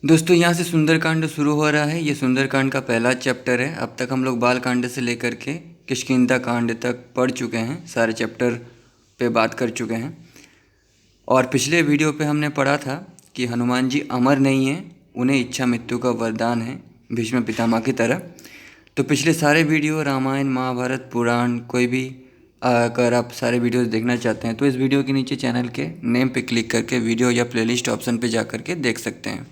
दोस्तों यहाँ से सुंदरकांड शुरू हो रहा है। ये सुंदरकांड का पहला चैप्टर है। अब तक हम लोग बाल कांड से लेकर के किष्किंधा कांड तक पढ़ चुके हैं, सारे चैप्टर पे बात कर चुके हैं। और पिछले वीडियो पे हमने पढ़ा था कि हनुमान जी अमर नहीं हैं, उन्हें इच्छा मृत्यु का वरदान है भीष्म पितामह की तरह। तो पिछले सारे वीडियो रामायण महाभारत पुराण कोई भी अगर आप सारे वीडियोस देखना चाहते हैं तो इस वीडियो के नीचे चैनल के नेम पे क्लिक करके वीडियो या प्लेलिस्ट ऑप्शन पे जा करके देख सकते हैं।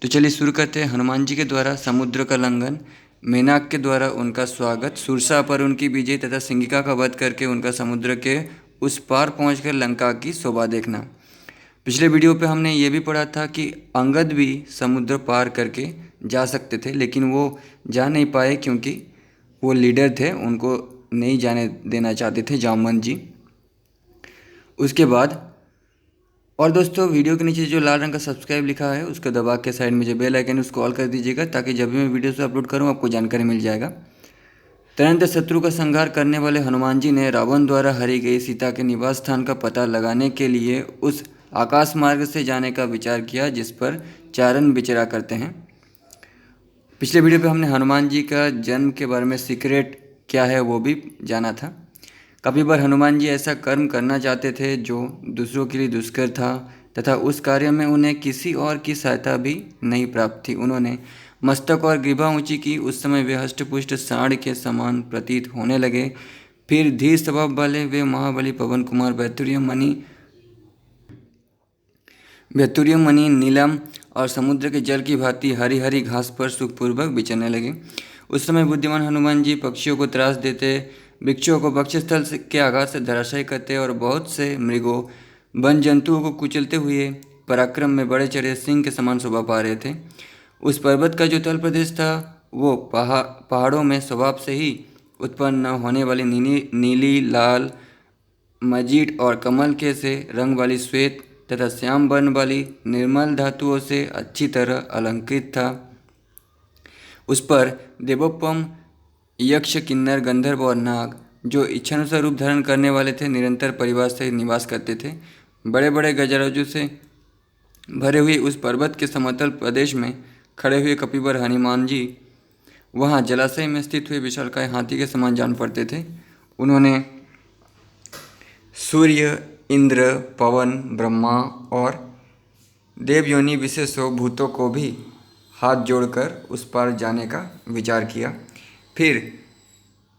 तो चलिए शुरू करते हैं। हनुमान जी के द्वारा समुद्र का लंघन, मेनाक के द्वारा उनका स्वागत, सुरसा पर उनकी विजय तथा सिंगिका का वध करके उनका समुद्र के उस पार पहुंचकर लंका की शोभा देखना। पिछले वीडियो पे हमने ये भी पढ़ा था कि अंगद भी समुद्र पार करके जा सकते थे, लेकिन वो जा नहीं पाए क्योंकि वो लीडर थे, उनको नहीं जाने देना चाहते थे जामवंत जी। उसके बाद और दोस्तों वीडियो के नीचे जो लाल रंग का सब्सक्राइब लिखा है उसको दबा के साइड में जो बेल आइकन उसको ऑल कर दीजिएगा, ताकि जब भी मैं वीडियो से अपलोड करूँ आपको जानकारी मिल जाएगा। तुरंत शत्रु का संहार करने वाले हनुमान जी ने रावण द्वारा हरी गई सीता के निवास स्थान का पता लगाने के लिए उस आकाश मार्ग से जाने का विचार किया जिस पर चारण विचरा करते हैं। पिछले वीडियो पे हमने हनुमान जी का जन्म के बारे में सीक्रेट क्या है वो भी जाना था। कभी बार हनुमान जी ऐसा कर्म करना चाहते थे जो दूसरों के लिए दुष्कर था तथा उस कार्य में उन्हें किसी और की सहायता भी नहीं प्राप्त थी। उन्होंने मस्तक और ग्रीवा ऊंची की। उस समय वे हष्टपुष्ट सांड के समान प्रतीत होने लगे। फिर धीर स्वभाव वाले वे महाबली पवन कुमार बैतुर्य मणि नीलम और समुद्र के जल की भांति हरी हरी घास पर सुखपूर्वक विचरने लगे। उस समय बुद्धिमान हनुमान जी पक्षियों को त्रास देते, वृक्षों को वक्षस्थल के आघात से धराशायी करते और बहुत से मृगों वन जंतुओं को कुचलते हुए पराक्रम में बड़े चढ़े सिंह के समान शोभा पा रहे थे। उस पर्वत का जो तल प्रदेश था वो पहाड़ों में स्वभाव से ही उत्पन्न न होने वाली नीली लाल मजीट और कमल के से रंग वाली श्वेत तथा श्याम वर्ण वाली निर्मल धातुओं से अच्छी तरह अलंकृत था। उस पर देवोपम यक्ष किन्नर गंधर्व और नाग जो इच्छानुसार रूप धारण करने वाले थे निरंतर परिवार से निवास करते थे। बड़े बड़े गजराजों से भरे हुए उस पर्वत के समतल प्रदेश में खड़े हुए कपिवर हनुमान जी वहाँ जलाशय में स्थित हुए विशालकाय हाथी के समान जान पड़ते थे। उन्होंने सूर्य, इंद्र, पवन, ब्रह्मा और देवयोनि विशेषो भूतों को भी हाथ जोड़कर उस पार जाने का विचार किया। फिर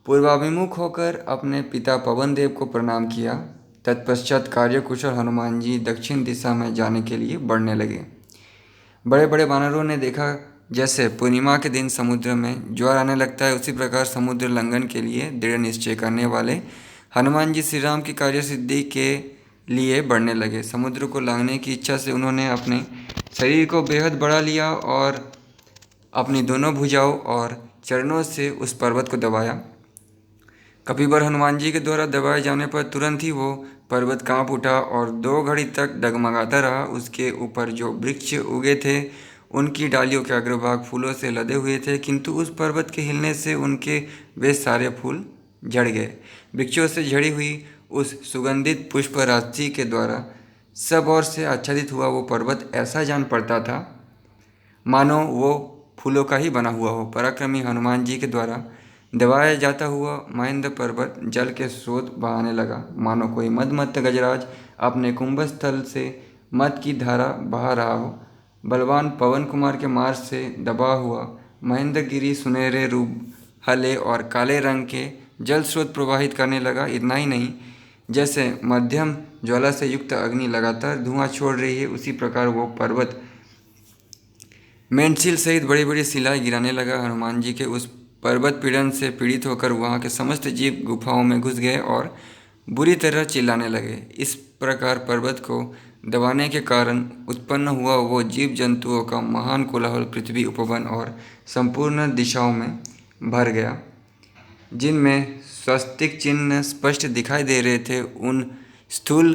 पूर्वाभिमुख होकर अपने पिता पवन देव को प्रणाम किया। तत्पश्चात कार्यकुशल हनुमान जी दक्षिण दिशा में जाने के लिए बढ़ने लगे। बड़े बड़े वानरों ने देखा जैसे पूर्णिमा के दिन समुद्र में ज्वार आने लगता है, उसी प्रकार समुद्र लंघन के लिए दृढ़ निश्चय करने वाले हनुमान जी श्री राम की कार्य सिद्धि के लिए बढ़ने लगे। समुद्र को लांघने की इच्छा से उन्होंने अपने शरीर को बेहद बढ़ा लिया और अपनी दोनों भुजाओं और चरणों से उस पर्वत को दबाया। कपिवर हनुमान जी के द्वारा दबाए जाने पर तुरंत ही वो पर्वत कांप उठा और 2 घड़ी तक डगमगाता रहा। उसके ऊपर जो वृक्ष उगे थे उनकी डालियों के अग्रभाग फूलों से लदे हुए थे, किंतु उस पर्वत के हिलने से उनके वे सारे फूल झड़ गए। वृक्षों से झड़ी हुई उस सुगंधित पुष्प राशि के द्वारा सब ओर से आच्छादित हुआ वो पर्वत ऐसा जान पड़ता था मानो वो फूलों का ही बना हुआ हो। पराक्रमी हनुमान जी के द्वारा दबाया जाता हुआ महेंद्र पर्वत जल के स्रोत बहाने लगा, मानो कोई मदमत्त गजराज अपने कुंभस्थल से मद की धारा बहा रहा हो। बलवान पवन कुमार के मार्ग से दबा हुआ महेंद्रगिरी सुनहरे रूप हले और काले रंग के जल स्रोत प्रवाहित करने लगा। इतना ही नहीं, जैसे मध्यम ज्वाला से युक्त अग्नि लगातार धुआं छोड़ रही है, उसी प्रकार वो पर्वत मेंढशील सहित बड़ी बड़ी शिलाएं गिराने लगा। हनुमान जी के उस पर्वत पीड़न से पीड़ित होकर वहाँ के समस्त जीव गुफाओं में घुस गए और बुरी तरह चिल्लाने लगे। इस प्रकार पर्वत को दबाने के कारण उत्पन्न हुआ वो जीव जंतुओं का महान कोलाहल पृथ्वी, उपवन और संपूर्ण दिशाओं में भर गया। जिनमें स्वस्तिक चिन्ह स्पष्ट दिखाई दे रहे थे, उन स्थूल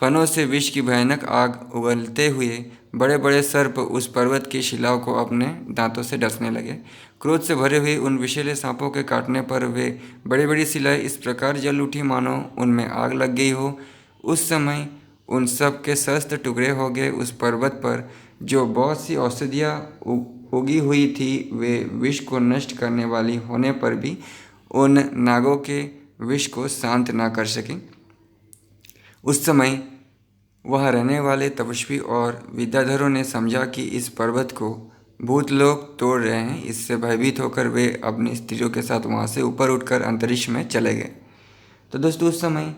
फनों से विष की भयानक आग उगलते हुए बड़े बड़े सर्प उस पर्वत की शिलाओं को अपने दांतों से डसने लगे। क्रोध से भरे हुए उन विषैले सांपों के काटने पर वे बड़ी बड़ी शिलाएं इस प्रकार जल उठी मानो उनमें आग लग गई हो। उस समय उन सब के सहस्त्र टुकड़े हो गए। उस पर्वत पर जो बहुत सी औषधियाँ उगी हुई थी वे विष को नष्ट करने वाली होने पर भी उन नागों के विष को शांत ना कर सके। उस समय वहाँ रहने वाले तपस्वी और विद्याधरों ने समझा कि इस पर्वत को भूत लोग तोड़ रहे हैं। इससे भयभीत होकर वे अपनी स्त्रियों के साथ वहाँ से ऊपर उठकर अंतरिक्ष में चले गए। तो दोस्तों उस समय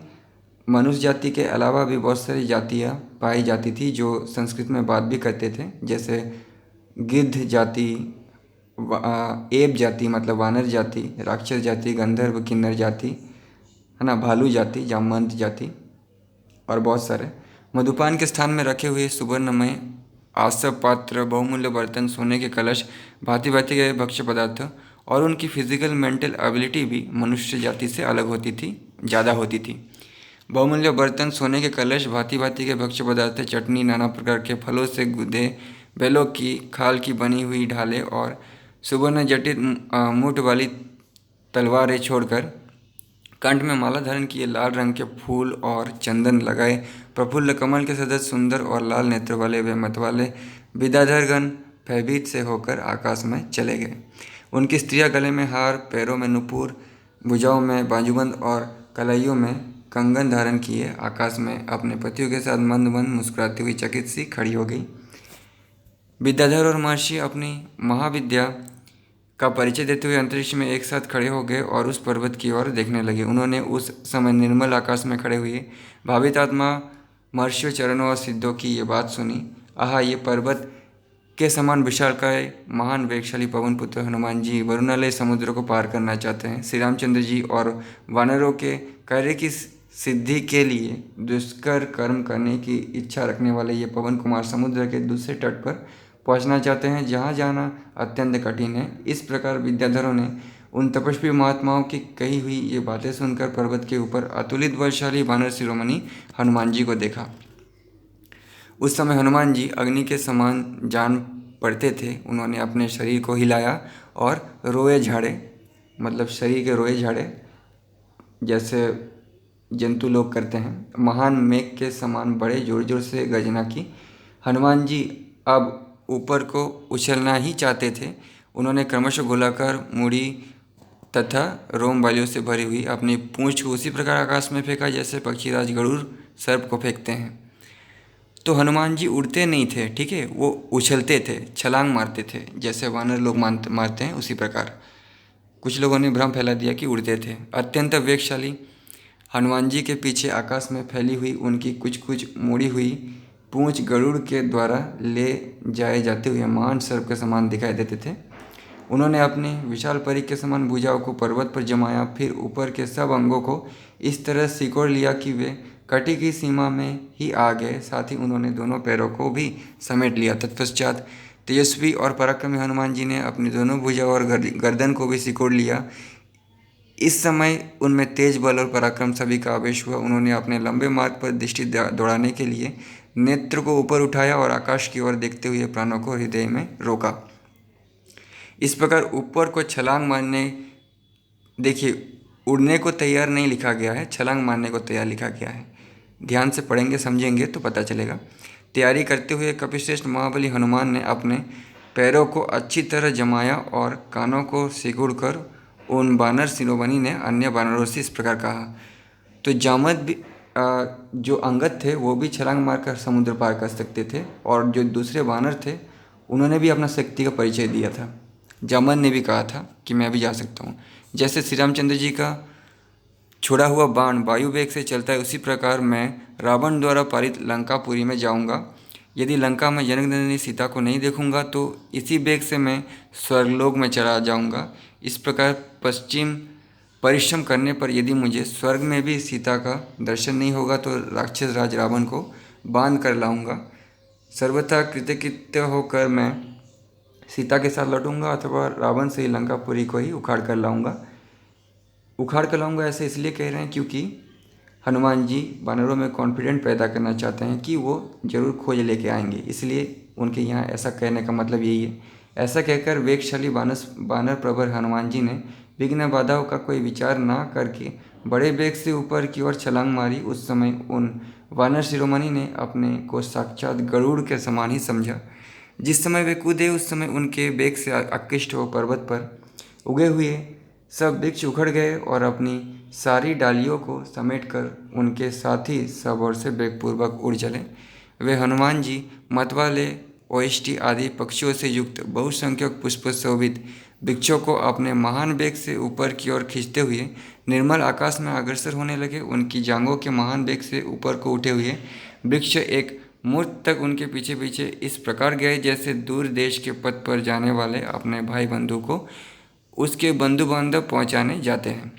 मनुष्य जाति के अलावा भी बहुत सारी जातियाँ पाई जाती थी जो संस्कृत में बात भी करते थे, जैसे गिद्ध जाति, एब जाति मतलब वानर जाति, राक्षस जाति, गंधर्व किन्नर जाति, है ना, भालू जाति, जामवंत जाति और बहुत सारे। मधुपान के स्थान में रखे हुए सुवर्णमय आसव पात्र, बहुमूल्य बर्तन, सोने के कलश, भांति भांति के भक्ष्य पदार्थ और उनकी फिजिकल मेंटल एबिलिटी भी मनुष्य जाति से अलग होती थी, ज़्यादा होती थी। बहुमूल्य बर्तन, सोने के कलश, भांति भांति के भक्ष्य पदार्थ, चटनी, नाना प्रकार के फलों से गुदे बैलों की खाल की बनी हुई ढालें और सुवर्ण जटित मूठ वाली तलवारें छोड़कर कंठ में माला धारण किए, लाल रंग के फूल और चंदन लगाए, प्रफुल्ल कमल के सदृश सुंदर और लाल नेत्र वाले वे मतवाले विद्याधरगण भयभीत से होकर आकाश में चले गए। उनकी स्त्रियां गले में हार, पैरों में नुपुर, भुजाओं में बाजूबंद और कलाइयों में कंगन धारण किए आकाश में अपने पतियों के साथ मंद मंद मुस्कुराती हुई चकित सी खड़ी हो गई। विद्याधर और महर्षि अपनी महाविद्या का परिचय देते हुए अंतरिक्ष में एक साथ खड़े हो गए और उस पर्वत की ओर देखने लगे। उन्होंने उस समय निर्मल आकाश में खड़े हुए भावित आत्मा महर्षियों, चरणों और सिद्धों की ये बात सुनी। आहा, ये पर्वत के समान विशालकाय महान वेगशाली पवन पुत्र हनुमान जी वरुणालय समुद्र को पार करना चाहते हैं। श्री रामचंद्र जी और वानरों के कार्य की सिद्धि के लिए दुष्कर कर्म करने की इच्छा रखने वाले ये पवन कुमार समुद्र के दूसरे तट पर पहुंचना चाहते हैं, जहां जाना अत्यंत कठिन है। इस प्रकार विद्याधरों ने उन तपस्वी महात्माओं की कही हुई ये बातें सुनकर पर्वत के ऊपर अतुलित बलशाली वानर शिरोमणि हनुमान जी को देखा। उस समय हनुमान जी अग्नि के समान जान पड़ते थे। उन्होंने अपने शरीर को हिलाया और रोए झाड़े, मतलब शरीर के रोए झाड़े जैसे जंतु लोग करते हैं। महान मेघ के समान बड़े जोर जोर से गर्जना की। हनुमान जी अब ऊपर को उछलना ही चाहते थे। उन्होंने क्रमशः गोलाकार मुड़ी तथा रोम बालियों से भरी हुई अपनी पूंछ को उसी प्रकार आकाश में फेंका जैसे पक्षीराज गरुड़ सर्प को फेंकते हैं। तो हनुमान जी उड़ते नहीं थे, ठीक है, वो उछलते थे, छलांग मारते थे, जैसे वानर लोग मारते हैं उसी प्रकार। कुछ लोगों ने भ्रम फैला दिया कि उड़ते थे। अत्यंत वेगशाली हनुमान जी के पीछे आकाश में फैली हुई उनकी कुछ कुछ मुड़ी हुई पूंछ गरुड़ के द्वारा ले जाए जाते हुए महान सर्प के समान दिखाई देते थे। उन्होंने अपनी विशाल परी के समान भुजाओं को पर्वत पर जमाया, फिर ऊपर के सब अंगों को इस तरह सिकोड़ लिया कि वे कटी की सीमा में ही आ गए। साथ ही उन्होंने दोनों पैरों को भी समेट लिया। तत्पश्चात तेजस्वी और पराक्रमी हनुमान जी ने अपनी दोनों भुजा और गर्दन को भी सिकोड़ लिया। इस समय उनमें तेज बल और पराक्रम सभी का आवेश हुआ। उन्होंने अपने लंबे मार्ग पर दृष्टि दौड़ाने के लिए नेत्र को ऊपर उठाया और आकाश की ओर देखते हुए प्राणों को हृदय में रोका। इस प्रकार ऊपर को छलांग मारने, देखिए उड़ने को तैयार नहीं लिखा गया है, छलांग मारने को तैयार लिखा गया है। ध्यान से पढ़ेंगे समझेंगे तो पता चलेगा। तैयारी करते हुए कपिश्रेष्ठ महाबली हनुमान ने अपने पैरों को अच्छी तरह जमाया और कानों को सिकुड़कर उन बानर शिरोमणि ने अन्य बानरों से इस प्रकार कहा। तो जामवंत भी जो अंगद थे वो भी छलांग मारकर समुद्र पार कर सकते थे और जो दूसरे वानर थे उन्होंने भी अपना शक्ति का परिचय दिया था। जामवंत ने भी कहा था कि मैं भी जा सकता हूँ। जैसे श्री रामचंद्र जी का छोड़ा हुआ बाण वायु वेग से चलता है, उसी प्रकार मैं रावण द्वारा पारित लंकापुरी में जाऊँगा। यदि लंका में जनकनंदिनी सीता को नहीं देखूंगा तो इसी वेग से मैं स्वर्गलोक में चला जाऊंगा। इस प्रकार पश्चिम परिश्रम करने पर यदि मुझे स्वर्ग में भी सीता का दर्शन नहीं होगा तो राक्षस राज रावण को बांध कर लाऊंगा। सर्वथा कृतकृत्य होकर मैं सीता के साथ लौटूंगा अथवा रावण से लंकापुरी को ही उखाड़ कर लाऊंगा। ऐसे इसलिए कह रहे हैं क्योंकि हनुमान जी वानरों में कॉन्फिडेंट पैदा करना चाहते हैं कि वो जरूर खोज लेके आएंगे, इसलिए उनके यहाँ ऐसा कहने का मतलब यही है। ऐसा कहकर वेगशाली वानर प्रवर हनुमान जी ने विघ्न बाधाओं का कोई विचार ना करके बड़े वेग से ऊपर की ओर छलांग मारी। उस समय उन वानर शिरोमणि ने अपने को साक्षात गरुड़ के समान ही समझा। जिस समय वे कूदे उस समय उनके वेग से आकृष्ट हो पर्वत पर उगे हुए सब वृक्ष उखड़ गए और अपनी सारी डालियों को समेटकर उनके साथी सब ओर से वेगपूर्वक उड़ चले। वे हनुमान जी मतवाले ओष्ठी आदि पक्षियों से युक्त बहुसंख्यक पुष्प शोभित वृक्षों को अपने महान वेग से ऊपर की ओर खींचते हुए निर्मल आकाश में अग्रसर होने लगे। उनकी जांघों के महान वेग से ऊपर को उठे हुए वृक्ष एक मुहूर्त तक उनके पीछे पीछे इस प्रकार गए जैसे दूर देश के पथ पर जाने वाले अपने भाई बंधु को उसके बंधु बांधव पहुँचाने जाते हैं।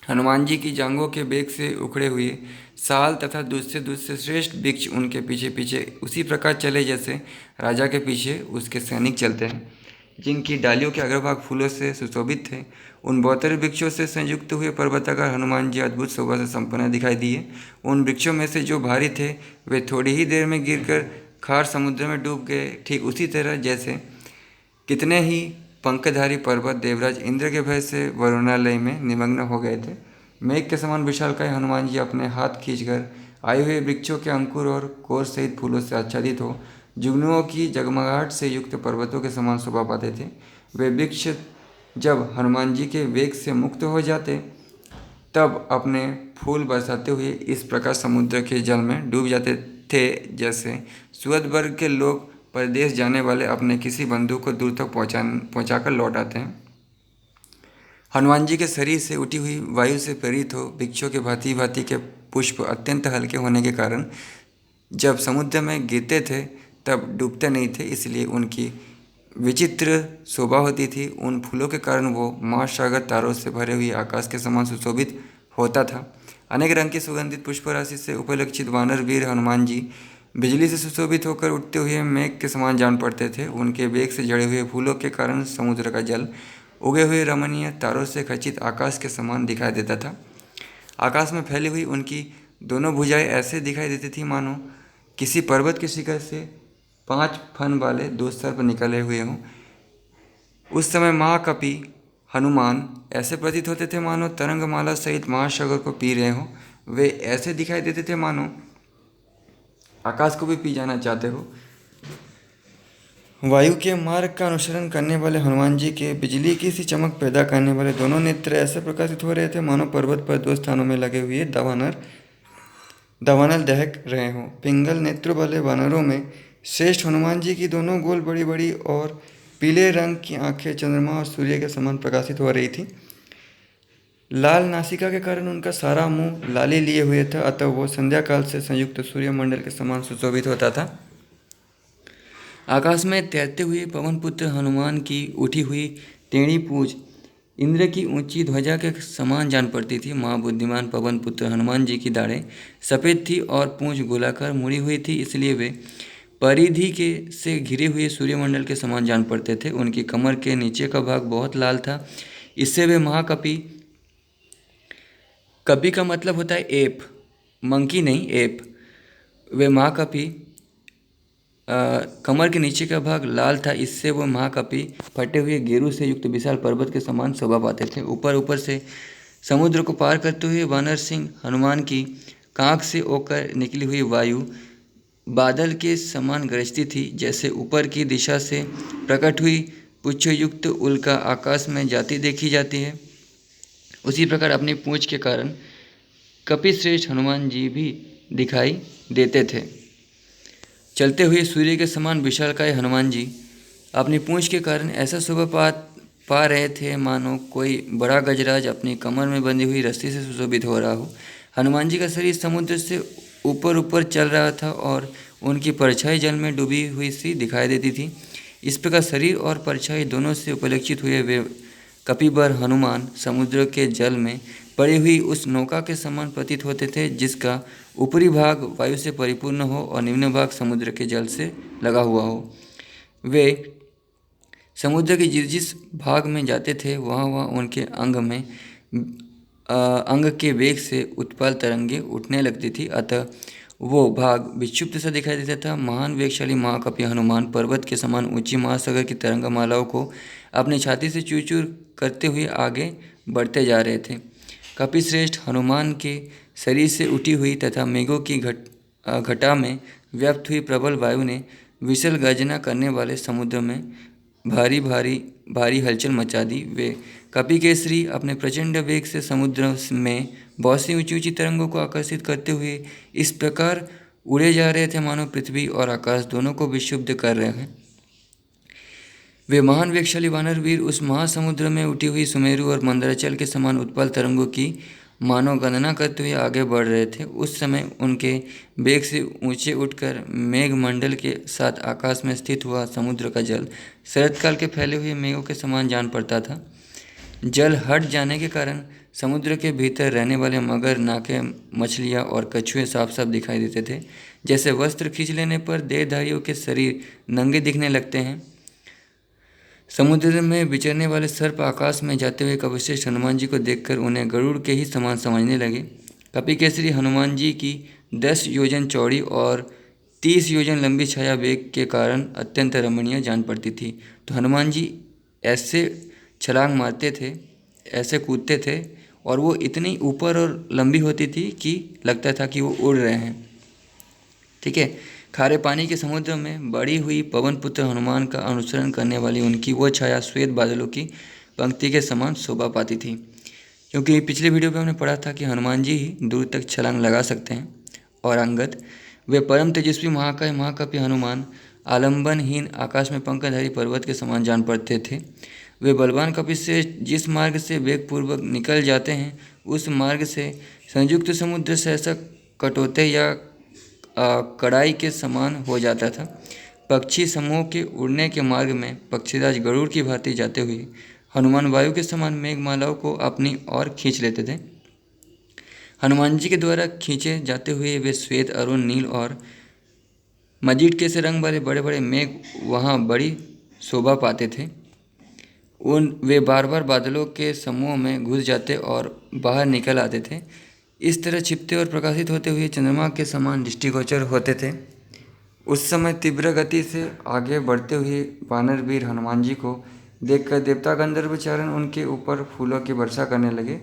हनुमान जी की जांघों के वेग से उखड़े हुए साल तथा दूसरे दूसरे श्रेष्ठ वृक्ष उनके पीछे पीछे उसी प्रकार चले जैसे राजा के पीछे उसके सैनिक चलते हैं, जिनकी डालियों के अग्रभाग फूलों से सुशोभित थे। उन बहुतर वृक्षों से संयुक्त हुए पर्वताकार हनुमान जी अद्भुत शोभा से संपन्न दिखाई दिए। उन वृक्षों में से जो भारी थे वे थोड़ी ही देर में गिरकर खार समुद्र में डूब गए, ठीक उसी तरह जैसे कितने ही पंखधारी पर्वत देवराज इंद्र के भय से वरुणालय में निमग्न हो गए थे। मेघ के समान विशालकाय हनुमान जी अपने हाथ खींचकर आए हुए वृक्षों के अंकुर और कोर सहित फूलों से आच्छादित हो जुगनुओं की जगमगाहट से युक्त पर्वतों के समान शोभा पाते थे। वे वृक्ष जब हनुमान जी के वेग से मुक्त हो जाते तब अपने फूल बरसाते हुए इस प्रकार समुद्र के जल में डूब जाते थे जैसे सुहृद वर्ग के लोग परदेश जाने वाले अपने किसी बंधु को दूर तक पहुंचाकर लौट आते हैं। हनुमान जी के शरीर से उठी हुई वायु से प्रेरित हो वृक्षों के भांति भांति के पुष्प अत्यंत हल्के होने के कारण जब समुद्र में गिरते थे तब डूबते नहीं थे, इसलिए उनकी विचित्र शोभा होती थी। उन फूलों के कारण वो महासागर तारों से भरे हुए आकाश के समान सुशोभित होता था। अनेक रंग की सुगंधित पुष्प राशि से उपलक्षित वानर वीर हनुमान जी बिजली से सुशोभित होकर उठते हुए मेघ के समान जान पड़ते थे। उनके वेग से जड़े हुए फूलों के कारण समुद्र का जल उगे हुए रमणीय तारों से खचित आकाश के समान दिखाई देता था। आकाश में फैली हुई उनकी दोनों भुजाएं ऐसे दिखाई देती थी मानो किसी पर्वत के शिखर से 5 फन वाले 2 सर्प निकले हुए हों। उस समय महाकपि हनुमान ऐसे प्रतीत होते थे मानो तरंगमाला सहित महासागर को पी रहे हों। वे ऐसे दिखाई देते थे मानो आकाश को भी पी जाना चाहते हो। वायु के मार्ग का अनुसरण करने वाले हनुमान जी के बिजली की सी चमक पैदा करने वाले दोनों नेत्र ऐसे प्रकाशित हो रहे थे मानो पर्वत पर 2 स्थानों में लगे हुए दावानल दहक रहे हों। पिंगल नेत्रों वाले वानरों में श्रेष्ठ हनुमान जी की दोनों गोल बड़ी बड़ी और पीले रंग की आंखें चंद्रमा और सूर्य के समान प्रकाशित हो रही थी। लाल नासिका के कारण उनका सारा मुंह लाली लिए हुए था, अतः वो संध्या काल से संयुक्त सूर्यमंडल के समान सुशोभित होता था। आकाश में तैरते हुए पवन पुत्र हनुमान की उठी हुई टेढ़ी पूंछ इंद्र की ऊंची ध्वजा के समान जान पड़ती थी। महाबुद्धिमान पवन पुत्र हनुमान जी की दाढ़ें सफ़ेद थी और पूंछ गोलाकार मुड़ी हुई थी, इसलिए वे परिधि के से घिरे हुए सूर्यमंडल के समान जान पड़ते थे। उनकी कमर के नीचे का भाग बहुत लाल था, इससे वे महाकपि, कपि का मतलब होता है एप, मंकी नहीं एप। वे महाकपि कमर के नीचे का भाग लाल था, इससे वो महाकपि फटे हुए गेरू से युक्त विशाल पर्वत के समान शोभा पाते थे। ऊपर ऊपर से समुद्र को पार करते हुए वानर सिंह हनुमान की कांख से होकर निकली हुई वायु बादल के समान गरजती थी। जैसे ऊपर की दिशा से प्रकट हुई पुच्छयुक्त उल्का आकाश में जाती देखी जाती है, उसी प्रकार अपनी पूंछ के कारण कपिश्रेष्ठ हनुमान जी भी दिखाई देते थे। चलते हुए सूर्य के समान विशालकाय हनुमान जी अपनी पूंछ के कारण ऐसा शोभा पा रहे थे मानो कोई बड़ा गजराज अपनी कमर में बंधी हुई रस्सी से सुशोभित हो रहा हो। हनुमान जी का शरीर समुद्र से ऊपर ऊपर चल रहा था और उनकी परछाई जल में डूबी हुई सी दिखाई देती थी। इस प्रकार शरीर और परछाई दोनों से उपलक्षित हुए वे कपिबर हनुमान समुद्र के जल में पड़ी हुई उस नौका के समान प्रतीत होते थे जिसका ऊपरी भाग वायु से परिपूर्ण हो और निम्न भाग समुद्र के जल से लगा हुआ हो। वे समुद्र के जिस जिस भाग में जाते थे वहाँ वहाँ उनके अंग के वेग से उत्पल तरंगे उठने लगती थी, अतः वो भाग विक्षुब्ध सा दिखाई देता था। महान वेगशाली महाकपि हनुमान पर्वत के समान ऊंची महासागर की तरंगमालाओं को अपनी छाती से चूर चूर करते हुए आगे बढ़ते जा रहे थे। कपिश्रेष्ठ हनुमान के शरीर से उठी हुई तथा मेघों की घटा में व्याप्त हुई प्रबल वायु ने विशाल गर्जना करने वाले समुद्र में भारी भारी भारी हलचल मचा दी। वे कपिकेसरी अपने प्रचंड वेग से समुद्र में बहुत सी ऊंची ऊंची तरंगों को आकर्षित करते हुए इस प्रकार उड़े जा रहे थे मानो पृथ्वी और आकाश दोनों को विक्षुब्ध कर रहे हैं। वे महान वेगशाली वानर वीर उस महासमुद्र में उठी हुई सुमेरु और मंदराचल के समान उत्पल तरंगों की मानव गणना करते हुए आगे बढ़ रहे थे। उस समय उनके वेग से ऊंचे उठकर मेघमंडल के साथ आकाश में स्थित हुआ समुद्र का जल शरतकाल के फैले हुए मेघों के समान जान पड़ता था। जल हट जाने के कारण समुद्र के भीतर रहने वाले मगर, नाके, मछलियाँ और कछुए साफ साफ दिखाई देते थे। जैसे वस्त्र खींच लेने पर देहधारियों के शरीर नंगे दिखने लगते हैं। समुद्र में विचरने वाले सर्प आकाश में जाते हुए कपिश्रेष्ठ हनुमान जी को देखकर उन्हें गरुड़ के ही समान समझने लगे। कपिकेसरी हनुमान जी की 10 योजन चौड़ी और 30 योजन लंबी छाया वेग के कारण अत्यंत रमणीय जान पड़ती थी। तो हनुमान जी ऐसे छलांग मारते थे, ऐसे कूदते थे और वो इतनी ऊपर और लंबी होती थी कि लगता था कि वो उड़ रहे हैं। ठीक है। खारे पानी के समुद्र में बड़ी हुई पवन पुत्र हनुमान का अनुसरण करने वाली उनकी वो छाया श्वेत बादलों की पंक्ति के समान शोभा पाती थी। क्योंकि पिछले वीडियो में हमने पढ़ा था कि हनुमान जी ही दूर तक छलांग लगा सकते हैं। और अंगद, वे परम तेजस्वी महाकाय महाकपि हनुमान आलम्बनहीन आकाश में पंखधारी पर्वत के समान जान पड़ते थे। वे बलवान कपि से जिस मार्ग से वेगपूर्वक निकल जाते हैं उस मार्ग से संयुक्त समुद्र सहसा कटौते या कड़ाई के समान हो जाता था। पक्षी समूह के उड़ने के मार्ग में पक्षीराज गरुड़ की भांति जाते हुए हनुमान वायु के समान मेघमालाओं को अपनी ओर खींच लेते थे। हनुमान जी के द्वारा खींचे जाते हुए वे श्वेत, अरुण, नील और मजीठ के से रंग वाले बड़े बड़े मेघ वहाँ बड़ी शोभा पाते थे। वे बार बार बादलों के समूह में घुस जाते और बाहर निकल आते थे। इस तरह छिपते और प्रकाशित होते हुए चंद्रमा के समान दृष्टिगोचर होते थे। उस समय तीव्र गति से आगे बढ़ते हुए वानर वीर हनुमान जी को देखकर देवता गंधर्व चारण उनके ऊपर फूलों की वर्षा करने लगे।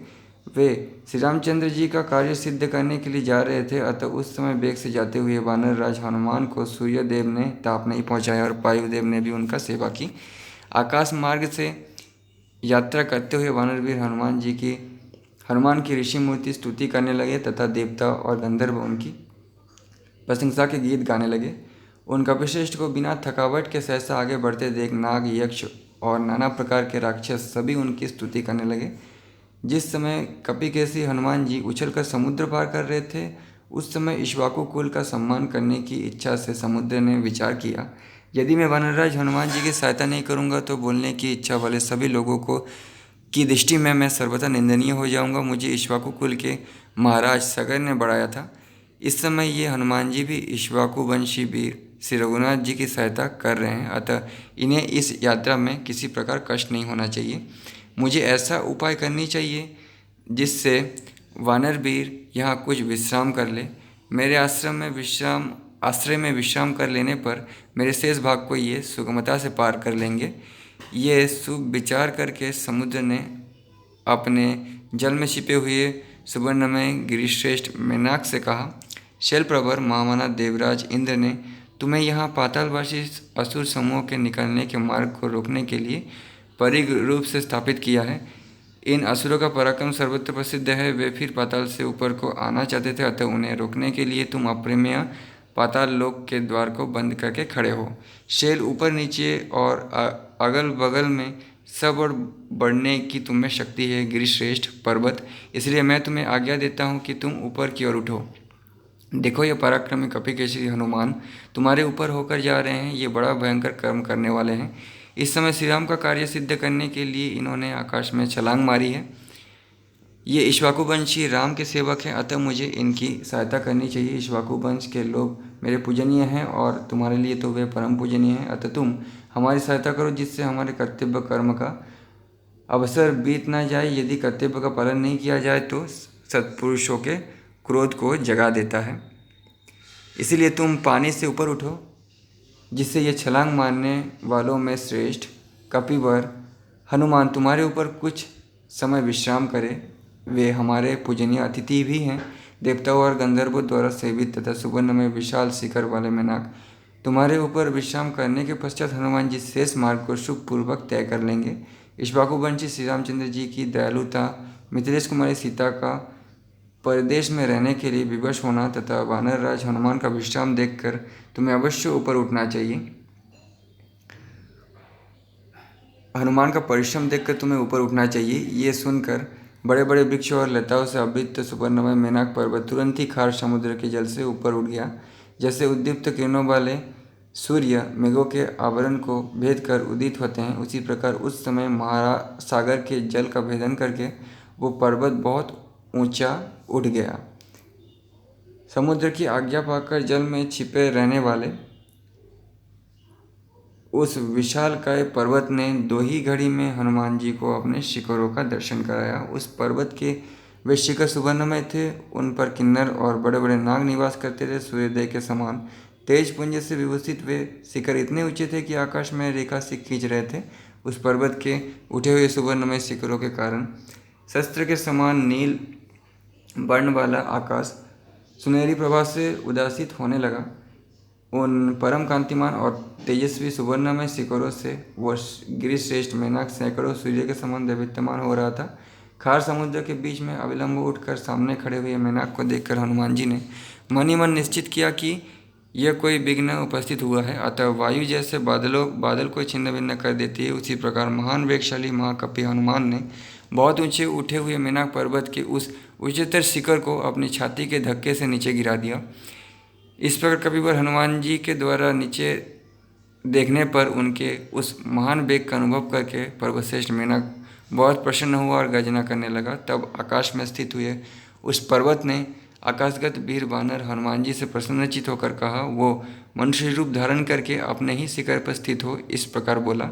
वे श्री रामचंद्र जी का कार्य सिद्ध करने के लिए जा रहे थे, अतः उस समय वेग से जाते हुए वानर राज हनुमान को सूर्य देव ने ताप नहीं पहुँचाया और वायुदेव ने भी उनका सेवा की। आकाश मार्ग से यात्रा करते हुए वानर वीर हनुमान की ऋषि मूर्ति स्तुति करने लगे तथा देवता और गंधर्व उनकी प्रशंसा के गीत गाने लगे। उन कपिश्रेष्ठ को बिना थकावट के सहसा आगे बढ़ते देख नाग, यक्ष और नाना प्रकार के राक्षस सभी उनकी स्तुति करने लगे। जिस समय कपिकेसरी हनुमान जी उछलकर समुद्र पार कर रहे थे उस समय इक्ष्वाकु कुल का सम्मान करने की इच्छा से समुद्र ने विचार किया, यदि मैं वानरराज हनुमान जी की सहायता नहीं करूँगा तो बोलने की इच्छा वाले सभी लोगों को की दृष्टि में मैं सर्वथा निंदनीय हो जाऊंगा। मुझे इक्ष्वाकु कुल के महाराज सगर ने बढ़ाया था। इस समय ये हनुमान जी भी इक्ष्वाकु वंशी वीर श्री रघुनाथ जी की सहायता कर रहे हैं, अतः इन्हें इस यात्रा में किसी प्रकार कष्ट नहीं होना चाहिए। मुझे ऐसा उपाय करनी चाहिए जिससे वानर वीर यहाँ कुछ विश्राम कर ले। मेरे आश्रय में विश्राम कर लेने पर मेरे शेष भाग को ये सुगमता से पार कर लेंगे। ये शुभ विचार करके समुद्र ने अपने जल में छिपे हुए सुवर्णमय गिरिश्रेष्ठ मेनाक से कहा, शैलप्रवर महामना देवराज इंद्र ने तुम्हें यहाँ पातालवासी असुर समूह के निकलने के मार्ग को रोकने के लिए परिग रूप से स्थापित किया है। इन असुरों का पराक्रम सर्वत्र प्रसिद्ध है। वे फिर पाताल से ऊपर को आना चाहते थे, अतः उन्हें रोकने के लिए तुम अप्रमेय पाताल लोक के द्वार को बंद करके खड़े हो। शैल ऊपर नीचे और अगल बगल में सब और बढ़ने की तुम्हें शक्ति है गिरिश्रेष्ठ पर्वत, इसलिए मैं तुम्हें आज्ञा देता हूँ कि तुम ऊपर की ओर उठो। देखो ये पराक्रमी कपिकेसरी हनुमान तुम्हारे ऊपर होकर जा रहे हैं, ये बड़ा भयंकर कर्म करने वाले हैं। इस समय श्री राम का कार्य सिद्ध करने के लिए इन्होंने आकाश में छलांग मारी है। ये इक्ष्वाकु वंशी राम के सेवक हैं, अतः मुझे इनकी सहायता करनी चाहिए। इक्ष्वाकु वंश के लोग मेरे पूजनीय हैं और तुम्हारे लिए तो वे परम पूजनीय हैं, अतः तुम हमारी सहायता करो जिससे हमारे कर्तव्य कर्म का अवसर बीत ना जाए। यदि कर्तव्य का पालन नहीं किया जाए तो सत्पुरुषों के क्रोध को जगा देता है, इसीलिए तुम पानी से ऊपर उठो जिससे ये छलांग मारने वालों में श्रेष्ठ कपिवर हनुमान तुम्हारे ऊपर कुछ समय विश्राम करे। वे हमारे पूजनीय अतिथि भी हैं। देवताओं और गंधर्वों द्वारा सेवित तथा सुवर्ण में विशाल शिखर वाले मेनाक तुम्हारे ऊपर विश्राम करने के पश्चात हनुमान जी शेष मार्ग को सुखपूर्वक तय कर लेंगे। इक्ष्वाकुवंशी श्री रामचंद्र जी की दयालुता, मिथिलेश कुमारी सीता का परदेश में रहने के लिए विवश होना तथा वानर राज हनुमान का विश्राम देखकर तुम्हें अवश्य ऊपर उठना चाहिए। हनुमान का परिश्रम देखकर तुम्हें ऊपर उठना चाहिए। ये सुनकर बड़े बड़े वृक्षों और लताओं से आवृत सुवर्णमय मेनाक पर्वत तुरंत ही खार समुद्र के जल से ऊपर उठ गया। जैसे उद्दीप्त किरणों वाले सूर्य मेघों के आवरण को भेद कर उदित होते हैं, उसी प्रकार उस समय महासागर के जल का भेदन करके वो पर्वत बहुत ऊंचा उठ गया। समुद्र की आज्ञा पाकर जल में छिपे रहने वाले उस विशालकाय पर्वत ने 2 ही घड़ी में हनुमान जी को अपने शिखरों का दर्शन कराया। उस पर्वत के वे शिखर सुवर्णमय थे, उन पर किन्नर और बड़े बड़े नाग निवास करते थे। सूर्योदय के समान तेज पुंज से विभूषित वे शिखर इतने ऊंचे थे कि आकाश में रेखा से खींच रहे थे। उस पर्वत के उठे हुए सुवर्णमय शिखरों के कारण शस्त्र के समान नील वर्ण वाला आकाश सुनहरी प्रभा से उदासित होने लगा। उन परम कांतिमान और तेजस्वी सुवर्णमय शिखरों से वह गिरिश्रेष्ठ मेनाक सैकड़ों सूर्य के समान दैदीप्यमान हो रहा था। खार समुद्र के बीच में अविलंब उठकर सामने खड़े हुए मेनाक को देखकर हनुमान जी ने मन ही मन निश्चित किया कि यह कोई विघ्न उपस्थित हुआ है। अतः वायु जैसे बादल को छिन्न भिन्न कर देती है, उसी प्रकार महान वेगशाली महाकपि हनुमान ने बहुत ऊंचे उठे हुए मेनाक पर्वत के उस उच्चतर शिखर को अपनी छाती के धक्के से नीचे गिरा दिया। इस प्रकार कपिवर हनुमान जी के द्वारा नीचे देखने पर उनके उस महान वेग का अनुभव करके पर्वतश्रेष्ठ मेनाक बहुत प्रसन्न हुआ और गर्जना करने लगा। तब आकाश में स्थित हुए उस पर्वत ने आकाशगत वीर वानर हनुमान जी से प्रसन्नचित होकर कहा, वो मनुष्य रूप धारण करके अपने ही शिखर पर स्थित हो इस प्रकार बोला,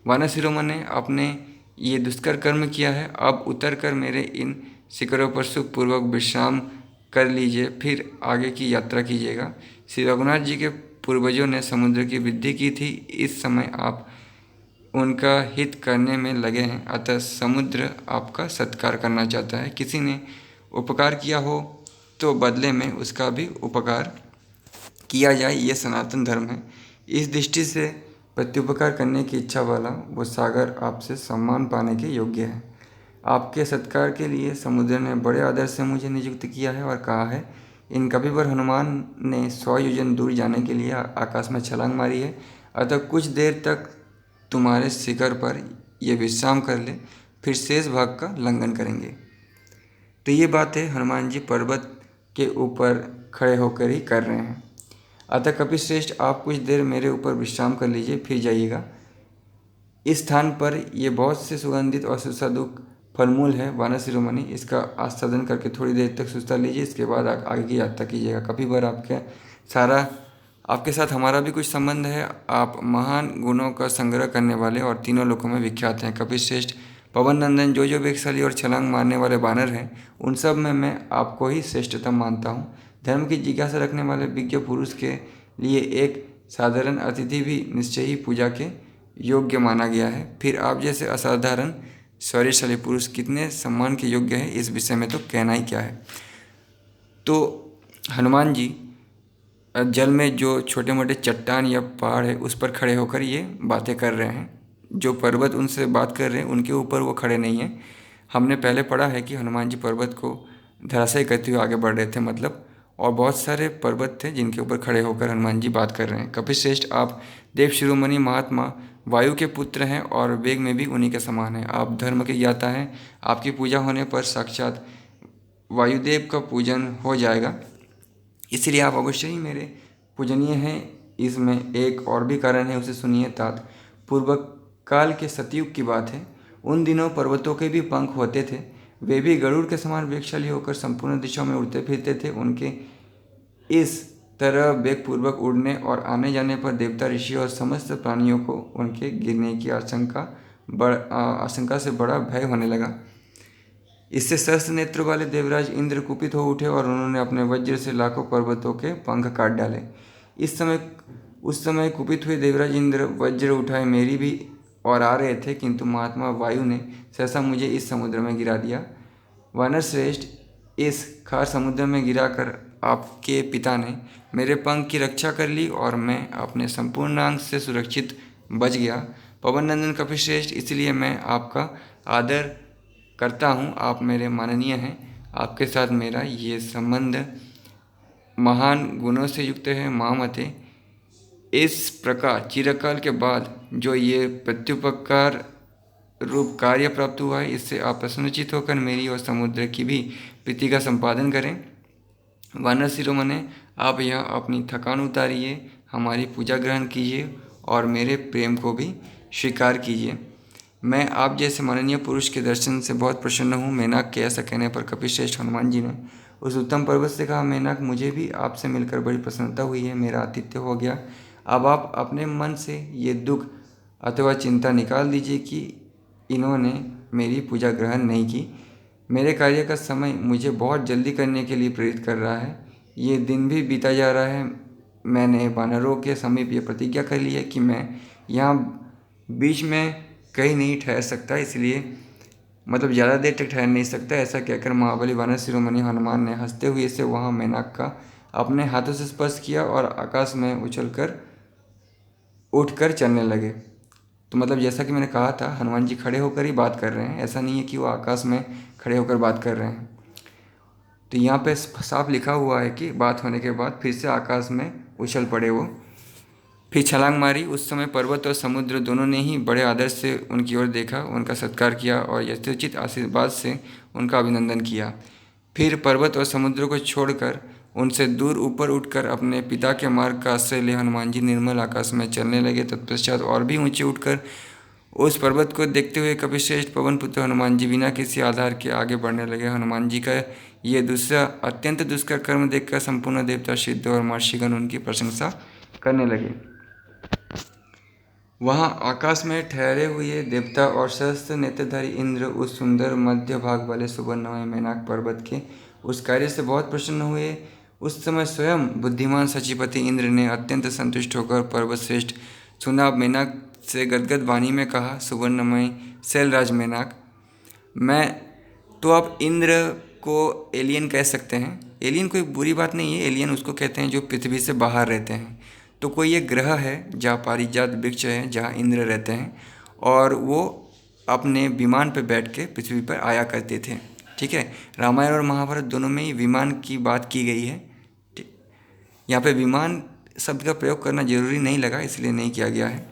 वानर शिरोमणि, आपने ये दुष्कर कर्म किया है, अब उतर कर मेरे इन शिखरों पर सुखपूर्वक विश्राम कर लीजिए, फिर आगे की यात्रा कीजिएगा। श्री रघुनाथ जी के पूर्वजों ने समुद्र की वृद्धि की थी, इस समय आप उनका हित करने में लगे हैं, अतः समुद्र आपका सत्कार करना चाहता है। किसी ने उपकार किया हो तो बदले में उसका भी उपकार किया जाए, यह सनातन धर्म है। इस दृष्टि से प्रत्युपकार करने की इच्छा वाला वो सागर आपसे सम्मान पाने के योग्य है। आपके सत्कार के लिए समुद्र ने बड़े आदर से मुझे नियुक्त किया है और कहा है, इन कपिवर हनुमान ने 100 योजन दूर जाने के लिए आकाश में छलांग मारी है, अतः कुछ देर तक तुम्हारे शिखर पर ये विश्राम कर ले, फिर शेष भाग का लंघन करेंगे। तो ये बातें हनुमान जी पर्वत के ऊपर खड़े होकर ही कर रहे हैं। अतः कपिश्रेष्ठ, आप कुछ देर मेरे ऊपर विश्राम कर लीजिए, फिर जाइएगा। इस स्थान पर ये बहुत से सुगंधित और सुस्वादु फलमूल है। वानर शिरोमणि, इसका आस्वादन करके थोड़ी देर तक सुस्ता लीजिए, इसके बाद आगे की यात्रा कीजिएगा। कपिवर, आपके साथ हमारा भी कुछ संबंध है। आप महान गुणों का संग्रह करने वाले और तीनों लोकों में विख्यात हैं। कपिश्रेष्ठ, पवन नंदन, जो वेगशाली और छलांग मारने वाले बानर हैं, उन सब में मैं आपको ही श्रेष्ठतम मानता हूँ। धर्म की जिज्ञासा रखने वाले विज्ञ पुरुष के लिए एक साधारण अतिथि भी निश्चय ही पूजा के योग्य माना गया है, फिर आप जैसे असाधारण शौर्यशाली पुरुष कितने सम्मान के योग्य है, इस विषय में तो कहना ही क्या है। तो हनुमान जी जल में जो छोटे मोटे चट्टान या पहाड़ है उस पर खड़े होकर ये बातें कर रहे हैं। जो पर्वत उनसे बात कर रहे हैं उनके ऊपर वो खड़े नहीं हैं। हमने पहले पढ़ा है कि हनुमान जी पर्वत को धराशायी करते हुए आगे बढ़ रहे थे, मतलब, और बहुत सारे पर्वत थे जिनके ऊपर खड़े होकर हनुमान जी बात कर रहे हैं। कपिश्रेष्ठ, आप देव शिरोमणि महात्मा वायु के पुत्र हैं और वेग में भी उन्हीं के समान हैं। आप धर्म के ज्ञाता हैं। आपकी पूजा होने पर साक्षात वायुदेव का पूजन हो जाएगा, इसलिए आप अवश्य ही मेरे पूजनीय हैं। इसमें एक और भी कारण है, उसे सुनिए। तात पूर्व काल के सतयुग की बात है। उन दिनों पर्वतों के भी पंख होते थे, वे भी गरुड़ के समान वेगशाली होकर संपूर्ण दिशाओं में उड़ते फिरते थे। उनके इस तरह वेगपूर्वक उड़ने और आने जाने पर देवता, ऋषि और समस्त प्राणियों को उनके गिरने की आशंका से बड़ा भय होने लगा। इससे सहस्त्र नेत्र वाले देवराज इंद्र कुपित हो उठे और उन्होंने अपने वज्र से लाखों पर्वतों के पंख काट डाले। उस समय कुपित हुए देवराज इंद्र वज्र उठाए मेरी भी और आ रहे थे, किंतु महात्मा वायु ने सहसा मुझे इस समुद्र में गिरा दिया। वानर श्रेष्ठ, इस खार समुद्र में गिराकर आपके पिता ने मेरे पंख की रक्षा कर ली और मैं अपने संपूर्ण अंग से सुरक्षित बच गया। पवन नंदन कपिश्रेष्ठ, इसलिए मैं आपका आदर करता हूँ। आप मेरे माननीय हैं। आपके साथ मेरा ये संबंध महान गुणों से युक्त है। महामते, इस प्रकार चिरकाल के बाद जो ये प्रत्युपकार रूप कार्य प्राप्त हुआ है, इससे आप प्रसन्नचित होकर मेरी और समुद्र की भी प्रीति का संपादन करें। वानर शिरोमणे, आप यह अपनी थकान उतारिए, हमारी पूजा ग्रहण कीजिए और मेरे प्रेम को भी स्वीकार कीजिए। मैं आप जैसे माननीय पुरुष के दर्शन से बहुत प्रसन्न हूँ। मेनाक के ऐसा कहने पर कपिश्रेष्ठ हनुमान जी ने उस उत्तम पर्वत से कहा, मेनाक, मुझे भी आपसे मिलकर बड़ी प्रसन्नता हुई है। मेरा आतिथ्य हो गया। अब आप अपने मन से ये दुख अथवा चिंता निकाल दीजिए कि इन्होंने मेरी पूजा ग्रहण नहीं की। मेरे कार्य का समय मुझे बहुत जल्दी करने के लिए प्रेरित कर रहा है। ये दिन भी बीता जा रहा है। मैंने वानरों के समीप ये प्रतिज्ञा कर ली है कि मैं यहाँ बीच में कहीं नहीं ठहर सकता, इसलिए मतलब ज़्यादा देर तक ठहर नहीं सकता। ऐसा कहकर महाबली वानर शिरोमणि हनुमान ने हंसते हुए से वहाँ मेनाक का अपने हाथों से स्पर्श किया और आकाश में उछलकर उठकर चलने लगे। तो मतलब जैसा कि मैंने कहा था, हनुमान जी खड़े होकर ही बात कर रहे हैं, ऐसा नहीं है कि वो आकाश में खड़े होकर बात कर रहे हैं। तो यहाँ पे साफ लिखा हुआ है कि बात होने के बाद फिर से आकाश में उछल पड़े वो, फिर छलांग मारी। उस समय पर्वत और समुद्र दोनों ने ही बड़े आदर से उनकी ओर देखा, उनका सत्कार किया और यथोचित आशीर्वाद से उनका अभिनंदन किया। फिर पर्वत और समुद्र को छोड़कर उनसे दूर ऊपर उठकर अपने पिता के मार्ग का आश्रय ले हनुमान जी निर्मल आकाश में चलने लगे। तत्पश्चात और भी ऊंचे उठकर उस पर्वत को देखते हुए कपिश्रेष्ठ पवन पुत्र हनुमान जी बिना किसी आधार के आगे बढ़ने लगे। हनुमान जी का ये दूसरा अत्यंत दुष्कर कर्म देखकर संपूर्ण देवता, सिद्ध और महर्षिगण उनकी प्रशंसा करने लगे। वहाँ आकाश में ठहरे हुए देवता और सहस्त्र नेत्रधारी इंद्र उस सुंदर मध्य भाग वाले सुवर्णमय मेनाक पर्वत के उस कार्य से बहुत प्रसन्न हुए। उस समय स्वयं बुद्धिमान सचिपति इंद्र ने अत्यंत संतुष्ट होकर पर्वत श्रेष्ठ सुनाब मेनाक से गदगद वाणी में कहा, सुवर्णमय शैलराज मेनाक, मैं तो आप इंद्र को एलियन कह सकते हैं। एलियन कोई बुरी बात नहीं है। एलियन उसको कहते हैं जो पृथ्वी से बाहर रहते हैं। तो कोई एक ग्रह है जहाँ पारिजात वृक्ष है, जहाँ इंद्र रहते हैं, और वो अपने विमान पर बैठ के पृथ्वी पर आया करते थे। ठीक है, रामायण और महाभारत दोनों में ही विमान की बात की गई है। ठीक, यहाँ पे विमान शब्द का प्रयोग करना जरूरी नहीं लगा, इसलिए नहीं किया गया है।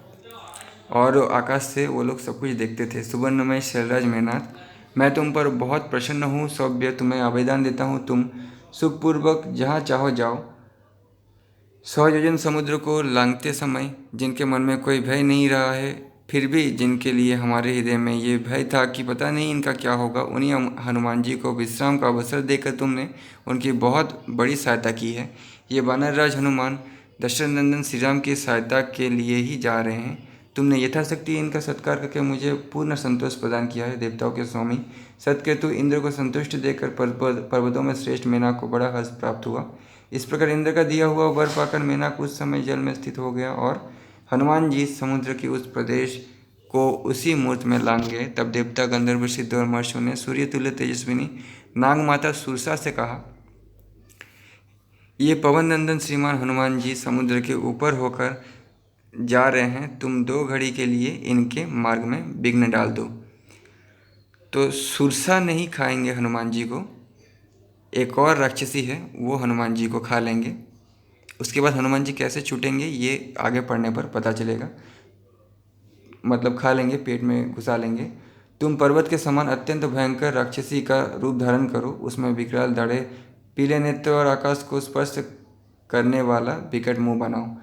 और आकाश से वो लोग सब कुछ देखते थे। सुवर्णमय शैलराज मेनाक, मैं तुम पर बहुत प्रसन्न हूँ। सौभ्य तुम्हें आवेदन देता हूँ, तुम सुखपूर्वक जहाँ चाहो जाओ। 100 योजन समुद्र को लांघते समय जिनके मन में कोई भय नहीं रहा है, फिर भी जिनके लिए हमारे हृदय में ये भय था कि पता नहीं इनका क्या होगा, उन्हीं हनुमान जी को विश्राम का अवसर देकर तुमने उनकी बहुत बड़ी सहायता की है। ये वानरराज हनुमान दशरथ नंदन श्री राम की सहायता के लिए ही जा रहे हैं। तुमने यथाशक्ति इनका सत्कार करके मुझे पूर्ण संतोष प्रदान किया है। देवताओं के स्वामी सत्केतु इंद्र को संतुष्ट देकर पर्वतों में श्रेष्ठ मेनाक को बड़ा हर्ष प्राप्त हुआ। इस प्रकार इंद्र का दिया हुआ वर पाकर मेनाक उस समय जल में स्थित हो गया और हनुमान जी समुद्र के उस प्रदेश को उसी मुहूर्त में लांघ गए। तब देवता, गंधर्व, सिद्ध और महर्षियों ने सूर्य तुल्य तेजस्विनी नाग माता सुरसा से कहा, ये पवन नंदन श्रीमान हनुमान जी समुद्र के ऊपर होकर जा रहे हैं, तुम 2 घड़ी के लिए इनके मार्ग में विघ्न डाल दो। तो सुरसा नहीं खाएंगे हनुमान जी को, एक और राक्षसी है वो हनुमान जी को खा लेंगे। उसके बाद हनुमान जी कैसे छूटेंगे ये आगे पढ़ने पर पता चलेगा। मतलब खा लेंगे, पेट में घुसा लेंगे। तुम पर्वत के समान अत्यंत भयंकर राक्षसी का रूप धारण करो, उसमें विकराल दाढ़े, पीले नेत्र और आकाश को स्पर्श करने वाला विकट मुंह बनाओ।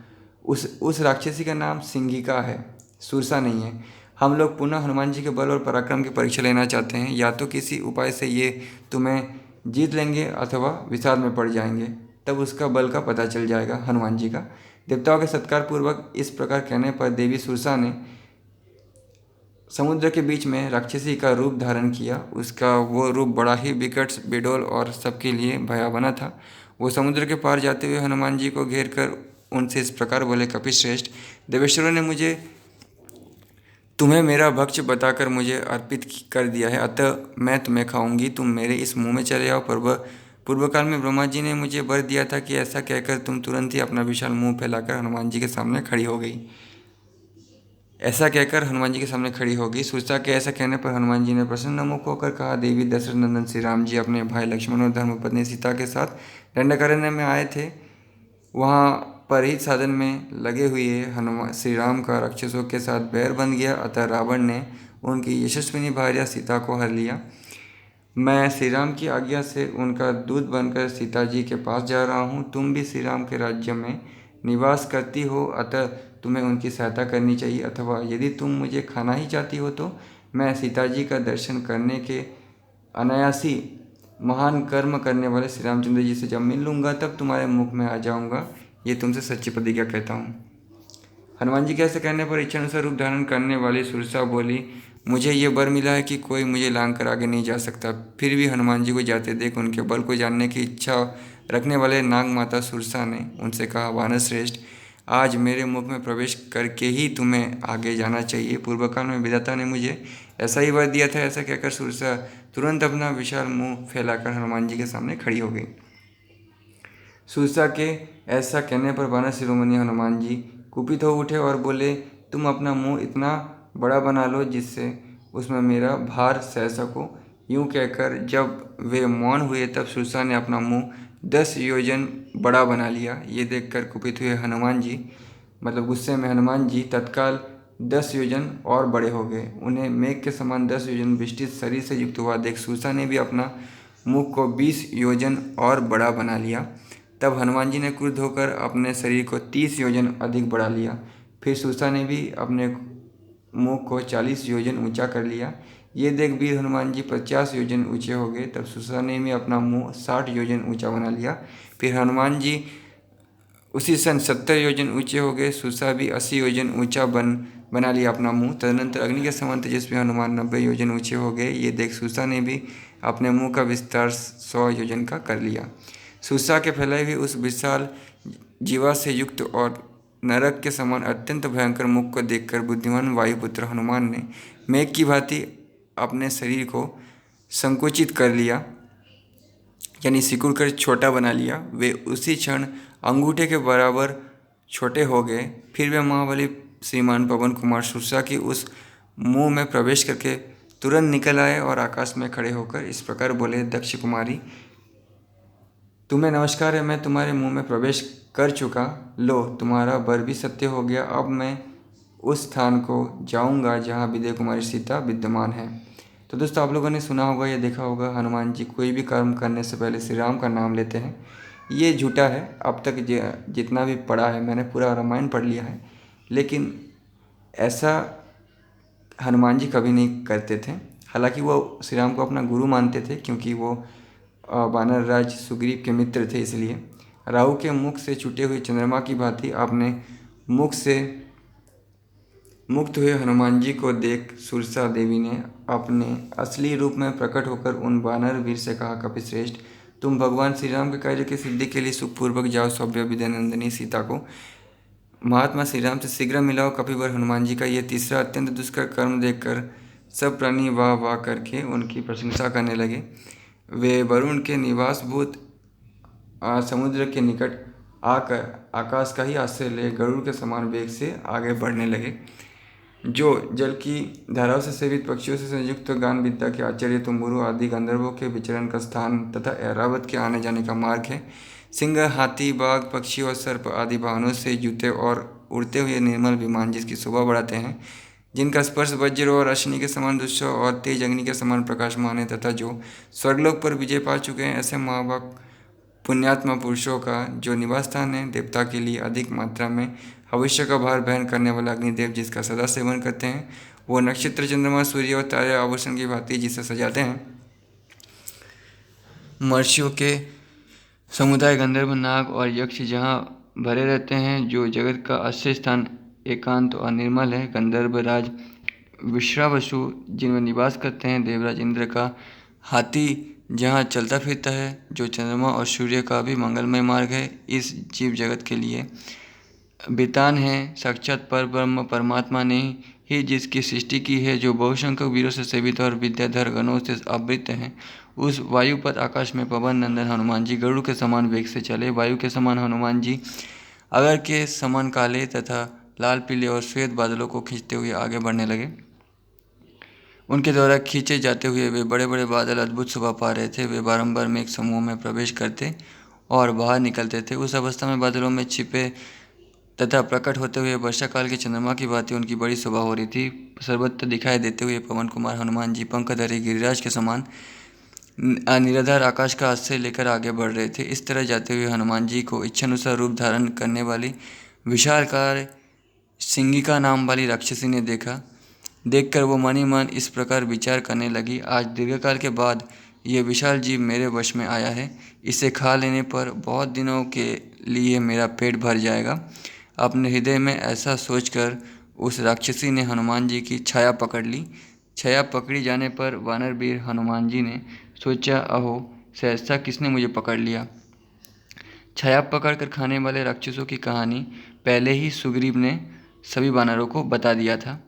उस राक्षसी का नाम सिंगिका है, सुरसा नहीं है। हम लोग पुनः हनुमान जी के बल और पराक्रम की परीक्षा लेना चाहते हैं। या तो किसी उपाय से ये तुम्हें जीत लेंगे अथवा विषाद में पड़ जाएंगे, तब उसका बल का पता चल जाएगा हनुमान जी का। देवताओं के सत्कार पूर्वक इस प्रकार कहने पर देवी सुरसा ने समुद्र के बीच में राक्षसी का रूप धारण किया। उसका वो रूप बड़ा ही विकट, बेडौल और सबके लिए भयावना था। वो समुद्र के पार जाते हुए हनुमान जी को घेर कर उनसे इस प्रकार बोले, कपिश्रेष्ठ, देवेश्वरों ने मुझे तुम्हें मेरा भक्ष्य बताकर मुझे अर्पित कर दिया है, अतः मैं तुम्हें खाऊंगी। तुम मेरे इस मुंह में चले आओ। पूर्व काल में ब्रह्मा जी ने मुझे वर दिया था कि ऐसा कहकर तुम तुरंत ही अपना विशाल मुंह फैलाकर हनुमान जी के सामने खड़ी हो गई। ऐसा कहकर हनुमान जी के सामने खड़ी हो गई। सुरसा के ऐसा कहने पर हनुमान जी ने प्रसन्न मुख होकर कहा, देवी दशरथ नंदन श्री राम जी अपने भाई लक्ष्मण और धर्मपत्नी सीता के साथ दंडकारण्य में आए थे। वहाँ पर ही साधन में लगे हुए हनुमान श्री राम का राक्षसों के साथ बैर बन गया, अतः रावण ने उनकी यशस्विनी भार्या सीता को हर लिया। मैं श्री राम की आज्ञा से उनका दूत बनकर सीता जी के पास जा रहा हूँ। तुम भी श्री राम के राज्य में निवास करती हो, अतः तुम्हें उनकी सहायता करनी चाहिए, अथवा यदि तुम मुझे खाना ही चाहती हो तो मैं सीता जी का दर्शन करने के अनायासी महान कर्म करने वाले श्री रामचंद्र जी से जब मिल लूँगा तब तुम्हारे मुख में आ जाऊँगा। ये तुमसे सच्ची प्रतिज्ञा कहता हूँ। हनुमान जी के ऐसे कहने पर इच्छानुसार रूप धारण करने वाली सुरसा बोली, मुझे ये वर मिला है कि कोई मुझे लांघ कर आगे नहीं जा सकता। फिर भी हनुमान जी को जाते देख उनके बल को जानने की इच्छा रखने वाले नाग माता सुरसा ने उनसे कहा, वानर श्रेष्ठ, आज मेरे मुख में प्रवेश करके ही तुम्हें आगे जाना चाहिए। पूर्व काल में विधाता ने मुझे ऐसा ही वर दिया था। ऐसा कहकर सुरसा तुरंत अपना विशाल मुंह फैलाकर हनुमान जी के सामने खड़ी हो गई। सुरसा के ऐसा कहने पर वानर शिरोमणि हनुमान जी कुपित हो उठे और बोले, तुम अपना मुंह इतना बड़ा बना लो जिससे उसमें मेरा भार सह सको। यूँ कहकर जब वे मौन हुए तब सुरसा ने अपना मुंह 10 योजन बड़ा बना लिया। ये देखकर कुपित हुए हनुमान जी, मतलब गुस्से में हनुमान जी, तत्काल 10 योजन और बड़े हो गए। उन्हें मेघ के समान 10 योजन विस्तृत शरीर से युक्त हुआ देख सुरसा ने भी अपना मुख को 20 योजन और बड़ा बना लिया। तब हनुमान जी ने क्रुद्ध होकर अपने शरीर को 30 योजन अधिक बढ़ा लिया। फिर सुरसा ने भी अपने मुख को 40 योजन ऊंचा कर लिया। ये देख वीर हनुमान जी 50 योजन ऊंचे हो गए। तब सुरसा ने भी अपना मुंह 60 योजन ऊंचा बना लिया। फिर हनुमान जी उसी सन 70 योजन ऊंचे हो गए। सुरसा भी 80 योजन ऊंचा बना लिया अपना मुंह। तदनंतर अग्नि के समान तेजस्वी हनुमान 90 योजन ऊंचे हो गए। ये देख सुरसा ने भी अपने मुंह का विस्तार 100 योजन का कर लिया। सुरसा के फैलाए हुए उस विशाल जीवा से युक्त और नरक के समान अत्यंत भयंकर मुख को देखकर बुद्धिमान वायुपुत्र हनुमान ने मेघ की भांति अपने शरीर को संकुचित कर लिया, यानी सिकुड़ कर छोटा बना लिया। वे उसी क्षण अंगूठे के बराबर छोटे हो गए। फिर वे महाबली श्रीमान पवन कुमार सुरसा की उस मुंह में प्रवेश करके तुरंत निकल आए और आकाश में खड़े होकर इस प्रकार बोले, दक्ष कुमारी, तुम्हें नमस्कार है। मैं तुम्हारे मुंह में प्रवेश कर चुका। लो, तुम्हारा वर भी सत्य हो गया। अब मैं उस स्थान को जाऊंगा जहां विजय कुमारी सीता विद्यमान है। तो दोस्तों, आप लोगों ने सुना होगा या देखा होगा, हनुमान जी कोई भी कर्म करने से पहले श्री राम का नाम लेते हैं। ये झूठा है। अब तक जितना भी पढ़ा है, मैंने पूरा रामायण पढ़ लिया है, लेकिन ऐसा हनुमान जी कभी नहीं करते थे। हालांकि वो श्री राम को अपना गुरु मानते थे, क्योंकि वो वानर राज सुग्रीव के मित्र थे। इसलिए राहु के मुख से छूटे हुए चंद्रमा की भांति अपने मुख से मुक्त हुए हनुमान जी को देख सुरसा देवी ने अपने असली रूप में प्रकट होकर उन वानर वीर से कहा, कपिश्रेष्ठ, तुम भगवान श्री राम के कार्य की सिद्धि के लिए सुखपूर्वक जाओ। सौभ्य विद्यानंदिनी सीता को महात्मा श्री राम से शीघ्र मिलाओ। कपिवर हनुमान जी का यह तीसरा अत्यंत दुष्कर कर्म देखकर सब प्राणी वाह वाह करके उनकी प्रशंसा करने लगे। वे वरुण के निवासभूत समुद्र के निकट आकर आकाश का ही आश्रय ले गरुड़ के समान वेग से आगे बढ़ने लगे। जो जल की धाराओं से सेवित पक्षियों से संयुक्त गान विद्या के आचार्य तुम्बुरु आदि गंधर्वों के विचरण का स्थान तथा ऐरावत के आने जाने का मार्ग है। सिंह, हाथी, बाघ, पक्षी और सर्प आदि वाहनों से जुते और उड़ते हुए निर्मल विमान जिसकी शोभा बढ़ाते हैं, जिनका स्पर्श वज्र और अश्नि के समान दुष्य और तेज अग्नि के समान प्रकाशमान है, तथा जो स्वर्गलोक पर विजय पा चुके हैं, ऐसे महाभाग पुण्यात्मा पुरुषों का जो निवास स्थान है, देवता के लिए अधिक मात्रा में भविष्य का भार बहन करने वाला अग्निदेव जिसका सदा सेवन करते हैं, वो नक्षत्र, चंद्रमा, सूर्य और तारे आभूषण की भांति जिसे सजाते हैं। महर्षियों के समुदाय गंधर्व, नाग और यक्ष जहाँ भरे रहते हैं, जो जगत का आश्रय स्थान एकांत और निर्मल है। गंधर्व राज विश्रावसु जिनमें निवास करते हैं। देवराज इंद्र का हाथी जहाँ चलता फिरता है, जो चंद्रमा और सूर्य का भी मंगलमय मार्ग है, इस जीव जगत के लिए बितान है। साक्षात पर ब्रह्म परमात्मा ने ही जिसकी सृष्टि की है, जो बहुसंख्यक वीरों से सेवित और विद्याधर गणों से आवृत है, उस वायुपथ आकाश में पवन नंदन हनुमान जी गरुड़ के समान वेग से चले। वायु के समान हनुमान जी अगर के समान काले तथा लाल पीले और श्वेत बादलों को खींचते हुए आगे बढ़ने लगे। उनके द्वारा खींचे जाते हुए वे बड़े बड़े बादल अद्भुत शोभा पा रहे थे। वे बारंबार मेघ समूह में प्रवेश करते और बाहर निकलते थे। उस अवस्था में बादलों में छिपे तथा प्रकट होते हुए वर्षा काल के चंद्रमा की भांति उनकी बड़ी शोभा हो रही थी। सर्वत्र दिखाई देते हुए पवन कुमार हनुमान जी पंखधारी गिरिराज के समान निराधार आकाश का आश्रय लेकर आगे बढ़ रहे थे। इस तरह जाते हुए हनुमान जी को इच्छानुसार रूप धारण करने वाली विशालकाय सिंगिका नाम वाली राक्षसी ने देखा। देखकर वो मन ही मन इस प्रकार विचार करने लगी, आज दीर्घकाल के बाद ये विशाल जीव मेरे वश में आया है। इसे खा लेने पर बहुत दिनों के लिए मेरा पेट भर जाएगा। अपने हृदय में ऐसा सोचकर उस राक्षसी ने हनुमान जी की छाया पकड़ ली। छाया पकड़ी जाने पर वानर वीर हनुमान जी ने सोचा, अहो सहसा किसने मुझे पकड़ लिया। छाया पकड़कर खाने वाले राक्षसों की कहानी पहले ही सुग्रीव ने सभी वानरों को बता दिया था।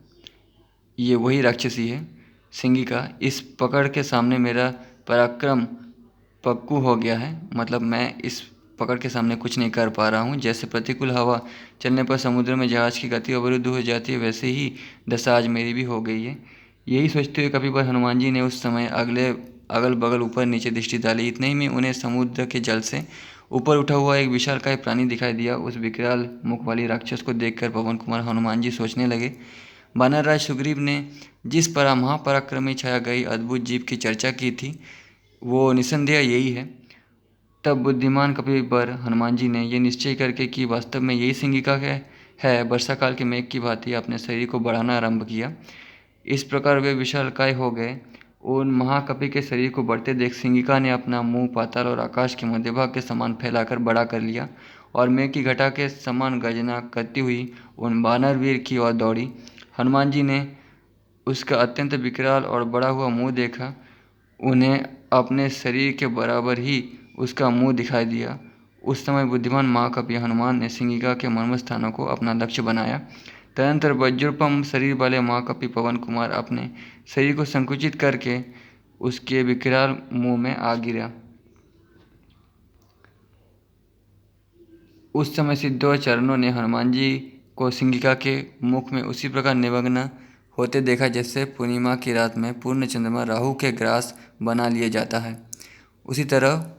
ये वही राक्षसी है सिंगिका। इस पकड़ के सामने मेरा पराक्रम पक्कू हो गया है, मतलब मैं इस पकड़ के सामने कुछ नहीं कर पा रहा हूँ। जैसे प्रतिकूल हवा चलने पर समुद्र में जहाज़ की गति अवरुद्ध हो जाती है, वैसे ही दशा आज मेरी भी हो गई है। यही सोचते हुए कपिवर हनुमान जी ने उस समय अगल बगल ऊपर नीचे दृष्टि डाली। इतने ही में उन्हें समुद्र के जल से ऊपर उठा हुआ एक विशालकाय प्राणी दिखाई दिया। उस विकराल मुख वाली राक्षस को देखकर पवन कुमार हनुमान जी सोचने लगे, वानरराज सुग्रीव ने जिस महापराक्रमी छाया गई अद्भुत जीव की चर्चा की थी, वो निसंदेह यही है। तब बुद्धिमान कपिवर हनुमान जी ने यह निश्चय करके कि वास्तव में यही सिंगिका है, वर्षा काल के मेघ की भांति अपने शरीर को बढ़ाना आरंभ किया। इस प्रकार वे विशालकाय हो गए। उन महाकपि के शरीर को बढ़ते देख सिंगिका ने अपना मुंह पाताल और आकाश के मध्य भाग के समान फैलाकर बड़ा कर लिया और मेघ की घटा के समान गर्जना करती हुई उन वानर वीर की ओर दौड़ी। हनुमान जी ने उसका अत्यंत विकराल और बड़ा हुआ मुंह देखा। उन्हें अपने शरीर के बराबर ही उसका मुंह दिखाई दिया। उस समय बुद्धिमान महाकपि हनुमान ने सिंगिका के मर्म स्थानों को अपना लक्ष्य बनाया। तदनंतर वज्रोपम शरीर वाले महाकपि पवन कुमार अपने शरीर को संकुचित करके उसके विकराल मुंह में आ गिरा। उस समय सिद्धों चरणों ने हनुमान जी को सिंगिका के मुख में उसी प्रकार निमग्न होते देखा जैसे पूर्णिमा की रात में पूर्ण चंद्रमा राहु के ग्रास बना लिए जाता है। उसी तरह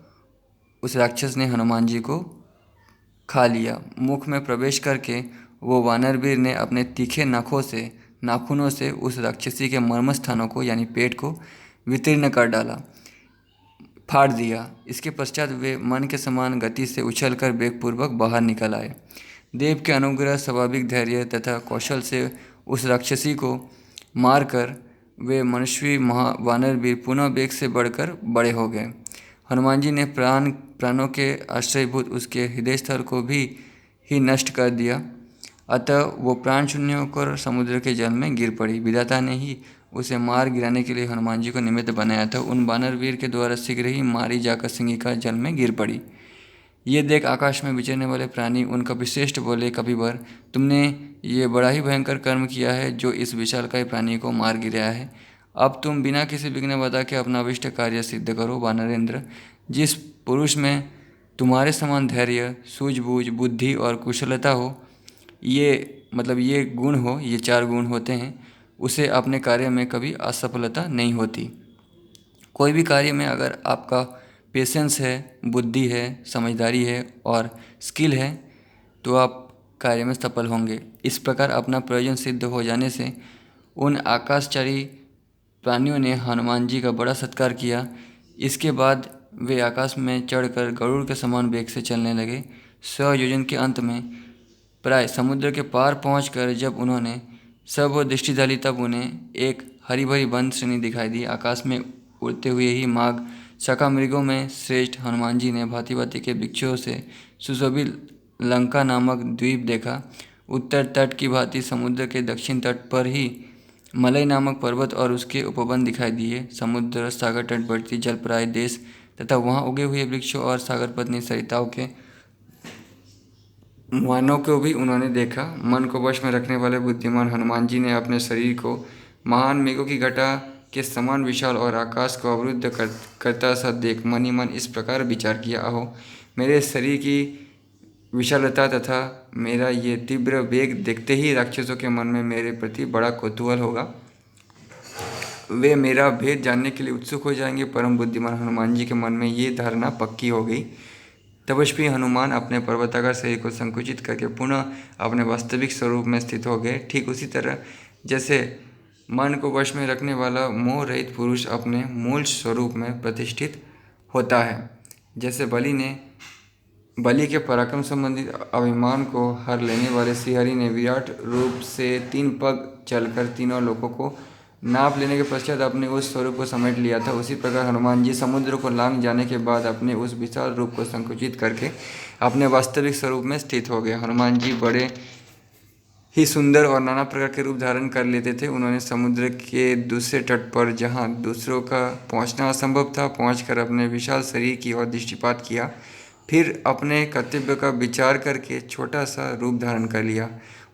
उस राक्षस ने हनुमान जी को खा लिया। मुख में प्रवेश करके वो वानरवीर ने अपने तीखे नाखूनों से उस राक्षसी के मर्म स्थानों को यानी पेट को वितीर्ण कर डाला, फाड़ दिया। इसके पश्चात वे मन के समान गति से उछलकर वेगपूर्वक बाहर निकल आए। देव के अनुग्रह, स्वाभाविक धैर्य तथा कौशल से उस राक्षसी को मारकर वे मनुष्य वानरवीर पुनः वेग से बढ़कर बड़े हो गए। हनुमान जी ने प्राणों के आश्रयभूत उसके हृदय स्थल को भी ही नष्ट कर दिया। अतः वो प्राण शून्य होकर समुद्र के जल में गिर पड़ी। विधाता ने ही उसे मार गिराने के लिए हनुमान जी को निमित्त बनाया था। उन वानरवीर के द्वारा शीघ्र ही मारी जाकर सिंगिका जल में गिर पड़ी। ये देख आकाश में विचरने वाले प्राणी उन कपिश्रेष्ठ बोले, कपिवर, तुमने ये बड़ा ही भयंकर कर्म किया है जो इस विशालकाय प्राणी को मार गिराया है। अब तुम बिना किसी विघ्न बाधा के अपना अभिष्ट कार्य सिद्ध करो। वानरेंद्र, जिस पुरुष में तुम्हारे समान धैर्य, सूझबूझ, बुद्धि और कुशलता हो, ये गुण हो, ये 4 गुण होते हैं, उसे अपने कार्य में कभी असफलता नहीं होती। कोई भी कार्य में अगर आपका पेशेंस है, बुद्धि है, समझदारी है और स्किल है तो आप कार्य में सफल होंगे। इस प्रकार अपना प्रयोजन सिद्ध हो जाने से उन आकाशचारी प्राणियों ने हनुमान जी का बड़ा सत्कार किया। इसके बाद वे आकाश में चढ़कर गरुड़ के समान वेग से चलने लगे। 100 योजन के अंत में प्राय समुद्र के पार पहुंचकर जब उन्होंने सब ओर दृष्टि डाली तब उन्हें एक हरी भरी वन श्रेणी दिखाई दी। आकाश में उड़ते हुए ही माघ शाखा मृगों में श्रेष्ठ हनुमान जी ने भांति भांति के वृक्षों से सुशोभित लंका नामक द्वीप देखा। उत्तर तट की भांति समुद्र के दक्षिण तट पर ही मलय नामक पर्वत और उसके उपवन दिखाई दिए। समुद्र, सागर तटवर्ती जलप्राय देश तथा वहाँ उगे हुए वृक्षों और सागर पत्नी सरिताओं के मानव को भी उन्होंने देखा। मन को वश में रखने वाले बुद्धिमान हनुमान जी ने अपने शरीर को महान मेघों की घटा के समान विशाल और आकाश को अवरुद्ध करता सा देख मन ही मन इस प्रकार विचार किया, अहो मेरे शरीर की विशालता तथा मेरा ये तीव्र वेग देखते ही राक्षसों के मन में मेरे प्रति बड़ा कौतूहल होगा। वे मेरा भेद जानने के लिए उत्सुक हो जाएंगे। परम बुद्धिमान हनुमान जी के मन में ये धारणा पक्की हो गई। तपस्वी हनुमान अपने पर्वताकार शरीर को संकुचित करके पुनः अपने वास्तविक स्वरूप में स्थित हो गए। ठीक उसी तरह जैसे मन को वश में रखने वाला मोह रहित पुरुष अपने मूल स्वरूप में प्रतिष्ठित होता है। जैसे बलि के पराक्रम संबंधित अभिमान को हर लेने वाले श्रीहरि ने विराट रूप से 3 पग चलकर तीनों लोकों को नाप लेने के पश्चात अपने उस स्वरूप को समेट लिया था, उसी प्रकार हनुमान जी समुद्र को लांघ जाने के बाद अपने उस विशाल रूप को संकुचित करके अपने वास्तविक स्वरूप में स्थित हो गए। हनुमान जी बड़े ही सुंदर और नाना प्रकार के रूप धारण कर लेते थे। उन्होंने समुद्र के दूसरे तट पर, जहाँ दूसरों का पहुँचना असंभव था, पहुँचकर अपने विशाल शरीर की ओर दृष्टिपात किया। फिर अपने कर्तव्य का विचार करके छोटा सा रूप धारण कर लिया।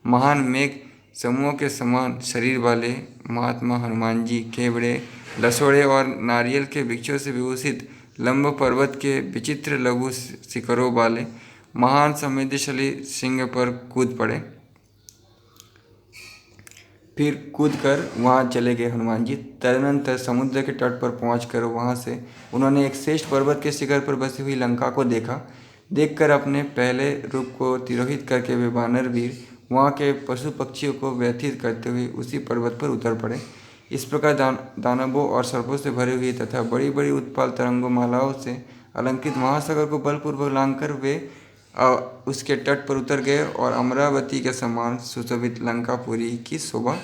महान मेघ समूहों के समान शरीर वाले महात्मा हनुमान जी केवड़े, लसोड़े और नारियल के वृक्षों से विभूषित लंब पर्वत के विचित्र लघु शिखरों वाले महान समृद्धशाली सिंह पर कूद पड़े। फिर कूदकर वहाँ चले गए हनुमान जी। तदनंतर समुद्र के तट पर पहुंचकर वहाँ से उन्होंने एक श्रेष्ठ पर्वत के शिखर पर बसी हुई लंका को देखा। देखकर अपने पहले रूप को तिरोहित करके वे वानर वीर वहाँ के पशु पक्षियों को व्यथित करते हुए उसी पर्वत पर उतर पड़े। इस प्रकार दानवों और सर्पों से भरे हुए तथा बड़ी बड़ी उत्पाल तरंगों मालाओं से अलंकृत महासागर को बलपूर्वक लांघकर वे उसके तट पर उतर गए और अमरावती के समान सुशोभित लंकापुरी की शोभा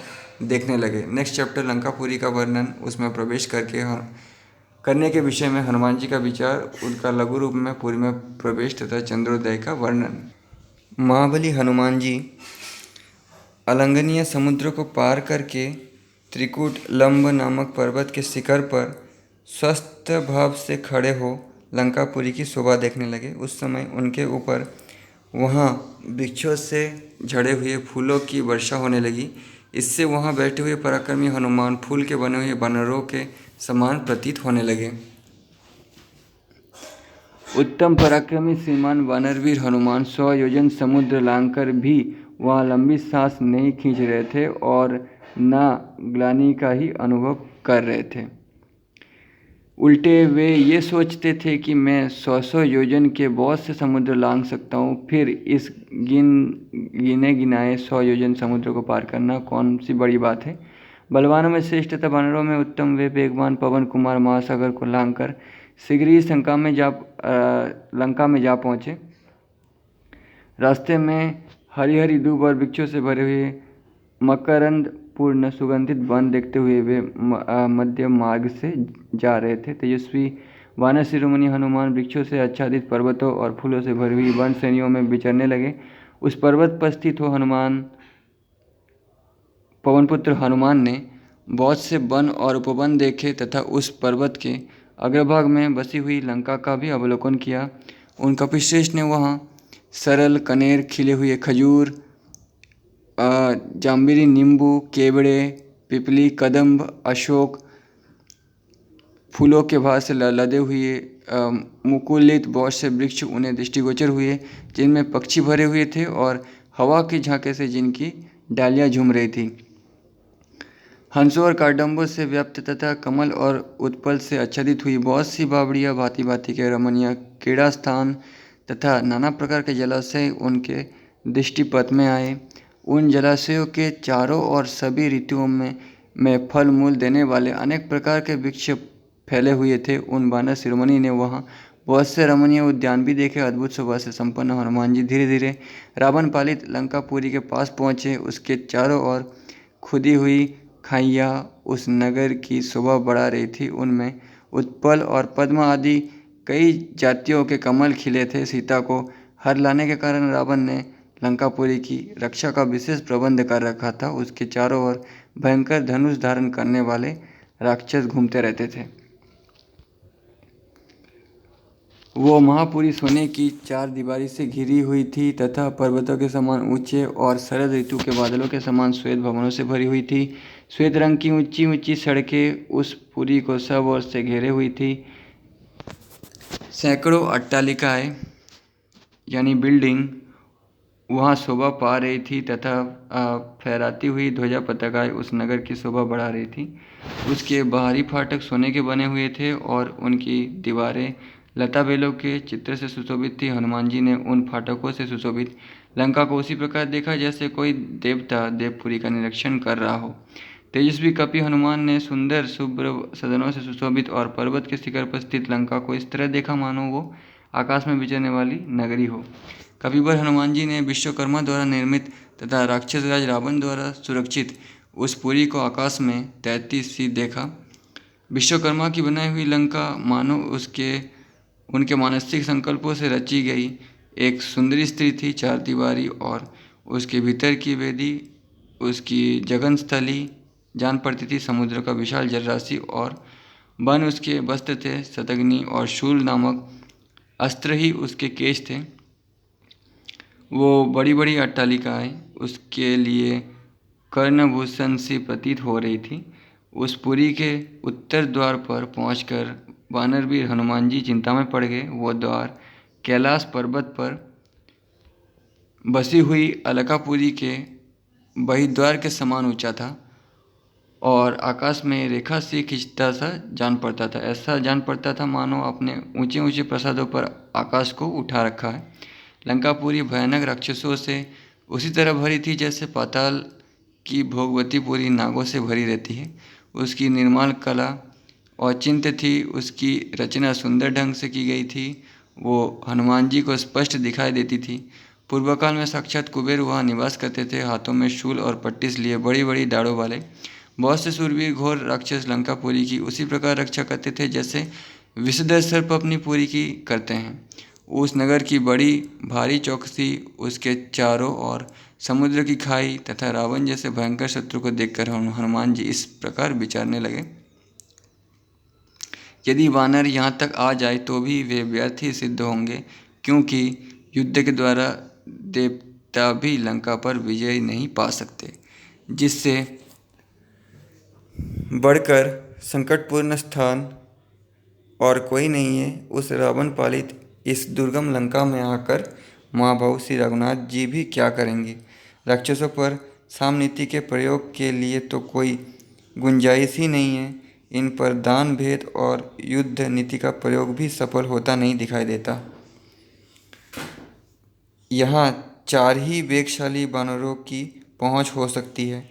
देखने लगे। नेक्स्ट चैप्टर लंकापुरी का वर्णन, उसमें प्रवेश करने के विषय में हनुमान जी का विचार, उनका लघु रूप में पुरी में प्रवेश तथा चंद्रोदय का वर्णन। महाबली हनुमान जी अलंघनीय समुद्र को पार करके त्रिकुट लंब नामक पर्वत के शिखर पर स्वस्थ भाव से खड़े हो लंकापुरी की शोभा देखने लगे। उस समय उनके ऊपर वहाँ वृक्षों से झड़े हुए फूलों की वर्षा होने लगी। इससे वहाँ बैठे हुए पराक्रमी हनुमान फूल के बने हुए वानरों के समान प्रतीत होने लगे। उत्तम पराक्रमी श्रीमान वानरवीर हनुमान 100 योजन समुद्र लांघकर भी वहाँ लंबी सांस नहीं खींच रहे थे और न ग्लानि का ही अनुभव कर रहे थे। उल्टे वे ये सोचते थे कि मैं 100 योजन के बहुत से समुद्र लांघ सकता हूँ, फिर इस गिने गिनाए 100 योजन समुद्र को पार करना कौन सी बड़ी बात है। बलवानों में श्रेष्ठ तथा वानरों में उत्तम वे वेगवान पवन कुमार महासागर को लांघकर शीघ्र ही लंका में जा पहुँचे। रास्ते में हरी हरी दूब और वृक्षों से भरे हुए मकरंद पूर्ण सुगंधित वन देखते हुए वे मध्य मार्ग से जा रहे थे। तेजस्वी वानर शिरोमणि हनुमान वृक्षों से आच्छादित पर्वतों और फूलों से भरी हुई वन श्रेणियों में विचरने लगे। उस पर्वत पर स्थित हो पवनपुत्र हनुमान ने बहुत से वन और उपवन देखे तथा उस पर्वत के अग्रभाग में बसी हुई लंका का भी अवलोकन किया। उन कपिश्रेष्ठ ने वहाँ सरल कनेर, खिले हुए खजूर, जाम्बिरी, नींबू, केवड़े, पिपली, कदम्ब, अशोक फूलों के भार से लदे हुए मुकुलित बहुत से वृक्ष उन्हें दृष्टिगोचर हुए, जिनमें पक्षी भरे हुए थे और हवा के झांके से जिनकी डालियां झूम रही थी। हंसों और कादम्बों से व्याप्त तथा कमल और उत्पल से आच्छादित हुई बहुत सी बावड़ियाँ, भांति भांति के रमणीय क्रीड़ा स्थान तथा नाना प्रकार के जलाशय उनके दृष्टिपथ में आए। उन जलाशयों के चारों और सभी ऋतुओं में फल मूल देने वाले अनेक प्रकार के वृक्ष फैले हुए थे। उन वानर शिरोमणि ने वहाँ बहुत से रमणीय उद्यान भी देखे। अद्भुत शोभा से संपन्न हनुमान जी धीरे धीरे रावण पालित लंकापुरी के पास पहुँचे। उसके चारों ओर खुदी हुई खाइयाँ उस नगर की शोभा बढ़ा रही थी। उनमें उत्पल और पद्म आदि कई जातियों के कमल खिले थे। सीता को हर लाने के कारण रावण ने लंकापुरी की रक्षा का विशेष प्रबंध कर रखा था। उसके चारों ओर भयंकर धनुष धारण करने वाले राक्षस घूमते रहते थे। वो महापुरी सोने की चार दीवारी से घिरी हुई थी तथा पर्वतों के समान ऊंचे और शरद ऋतु के बादलों के समान श्वेत भवनों से भरी हुई थी। श्वेत रंग की ऊंची ऊंची सड़कें उस पुरी को सब ओर से घेरे हुई थी। सैकड़ों अट्टालिकाएं यानी बिल्डिंग वहाँ शोभा पा रही थी तथा फहराती हुई ध्वजा पताकाएं उस नगर की शोभा बढ़ा रही थी। उसके बाहरी फाटक सोने के बने हुए थे और उनकी दीवारें लता बेलों के चित्र से सुशोभित थी। हनुमान जी ने उन फाटकों से सुशोभित लंका को उसी प्रकार देखा जैसे कोई देवता देवपुरी का निरीक्षण कर रहा हो। तेजस्वी कपि हनुमान ने सुंदर शुभ्र सदनों से सुशोभित और पर्वत के शिखर पर स्थित लंका को इस तरह देखा मानो वो आकाश में विचरने वाली नगरी हो। कपिवर हनुमान जी ने विश्वकर्मा द्वारा निर्मित तथा राक्षस राज रावण द्वारा सुरक्षित उस पुरी को आकाश में तैरती सी देखा। विश्वकर्मा की बनाई हुई लंका मानो उनके मानसिक संकल्पों से रची गई एक सुंदरी स्त्री थी। चार दीवारी और उसके भीतर की वेदी उसकी जगन स्थली जान पड़ती थी। समुद्र का विशाल जलराशि और वन उसके वस्त्र थे। शतग्नि और शूल नामक अस्त्र ही उसके केश थे। वो बड़ी बड़ी अट्टालिकाएं उसके लिए कर्णभूषण सी प्रतीत हो रही थी। उस पुरी के उत्तर द्वार पर पहुंचकर वानरवीर हनुमान जी चिंता में पड़ गए। वो द्वार कैलाश पर्वत पर बसी हुई अलकापुरी के बहिद्वार के समान ऊंचा था और आकाश में रेखा से खिंचता सा जान पड़ता था। ऐसा जान पड़ता था मानो अपने ऊंचे ऊंचे प्रासादों पर आकाश को उठा रखा है। लंकापुरी भयानक राक्षसों से उसी तरह भरी थी जैसे पाताल की भोगवतीपुरी नागों से भरी रहती है। उसकी निर्माण कला औचित्य थी। उसकी रचना सुंदर ढंग से की गई थी। वो हनुमान जी को स्पष्ट दिखाई देती थी। पूर्व काल में साक्षात कुबेर वहाँ निवास करते थे। हाथों में शूल और पट्टिस लिए बड़ी बड़ी दाढ़ों वाले बहुत से सूरवीर घोर राक्षस लंकापुरी की उसी प्रकार रक्षा करते थे जैसे विषधर सर्प अपनी पुरी की करते हैं। उस नगर की बड़ी भारी चौकसी उसके चारों ओर समुद्र की खाई तथा रावण जैसे भयंकर शत्रु को देखकर हनुमान जी इस प्रकार विचारने लगे, यदि वानर यहाँ तक आ जाए तो भी वे व्यर्थ ही सिद्ध होंगे, क्योंकि युद्ध के द्वारा देवता भी लंका पर विजय नहीं पा सकते। जिससे बढ़कर संकटपूर्ण स्थान और कोई नहीं है। उस रावण पालित इस दुर्गम लंका में आकर महाभाव श्री रघुनाथ जी भी क्या करेंगे। राक्षसों पर सामनीति के प्रयोग के लिए तो कोई गुंजाइश ही नहीं है। इन पर दान भेद और युद्ध नीति का प्रयोग भी सफल होता नहीं दिखाई देता। यहाँ चार ही वेगशाली वानरों की पहुँच हो सकती है,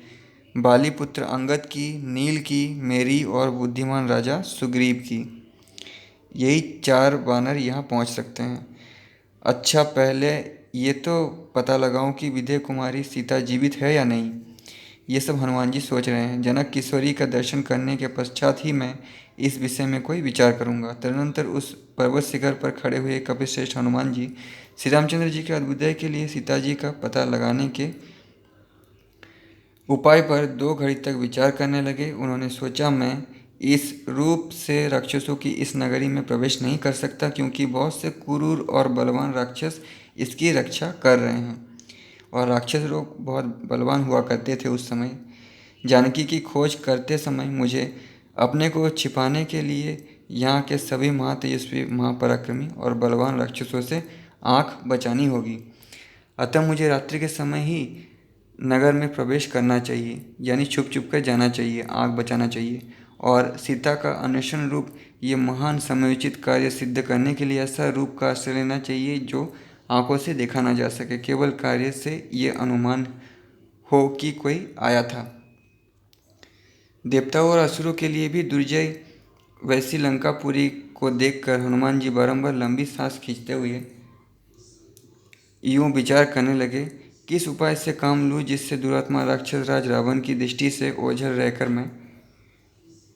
बाली पुत्र अंगद की, नील की, मेरी और बुद्धिमान राजा सुग्रीव की। यही चार वानर यहाँ पहुँच सकते हैं। अच्छा, पहले ये तो पता लगाऊं कि विद्या कुमारी सीता जीवित है या नहीं। ये सब हनुमान जी सोच रहे हैं। जनक किशोरी का दर्शन करने के पश्चात ही मैं इस विषय में कोई विचार करूंगा। तदनंतर उस पर्वत शिखर पर खड़े हुए कपिश्रेष्ठ हनुमान जी श्री रामचंद्र जी के अभ्युदय के लिए सीता जी का पता लगाने के उपाय पर 2 घड़ी तक विचार करने लगे। उन्होंने सोचा, मैं इस रूप से राक्षसों की इस नगरी में प्रवेश नहीं कर सकता, क्योंकि बहुत से क्रूर और बलवान राक्षस इसकी रक्षा कर रहे हैं। और राक्षस लोग बहुत बलवान हुआ करते थे उस समय। जानकी की खोज करते समय मुझे अपने को छिपाने के लिए यहाँ के सभी महातेजस्वी, महापराक्रमी और बलवान राक्षसों से आँख बचानी होगी। अतः मुझे रात्रि के समय ही नगर में प्रवेश करना चाहिए, यानी छुप छुप कर जाना चाहिए, आँख बचाना चाहिए। और सीता का अन्वेषण रूप ये महान समयोचित कार्य सिद्ध करने के लिए ऐसा रूप का आश्रय लेना चाहिए जो आँखों से देखा ना जा सके। केवल कार्य से ये अनुमान हो कि कोई आया था। देवताओं और असुरों के लिए भी दुर्जय वैसी लंकापुरी को देखकर हनुमान जी बारंबार लंबी सांस खींचते हुए यूं विचार करने लगे, किस उपाय से काम लूँ जिससे दुरात्मा राक्षस राज रावण की दृष्टि से ओझल रहकर मैं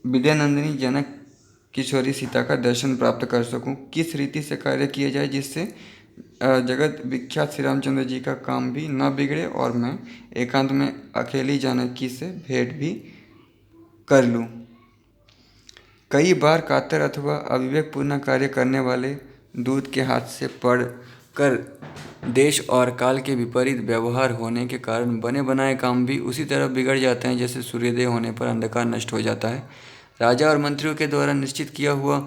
विद्यानंदिनी जनक किशोरी सीता का दर्शन प्राप्त कर सकूं। किस रीति से कार्य किया जाए जिससे जगत विख्यात श्री रामचंद्र जी का काम भी न बिगड़े और मैं एकांत में अकेली जानकी से भेंट भी कर लूं। कई बार कातर अथवा अविवेकपूर्ण कार्य करने वाले दूत के हाथ से पढ़ कर देश और काल के विपरीत व्यवहार होने के कारण बने बनाए काम भी उसी तरह बिगड़ जाते हैं जैसे सूर्योदय होने पर अंधकार नष्ट हो जाता है। राजा और मंत्रियों के द्वारा निश्चित किया हुआ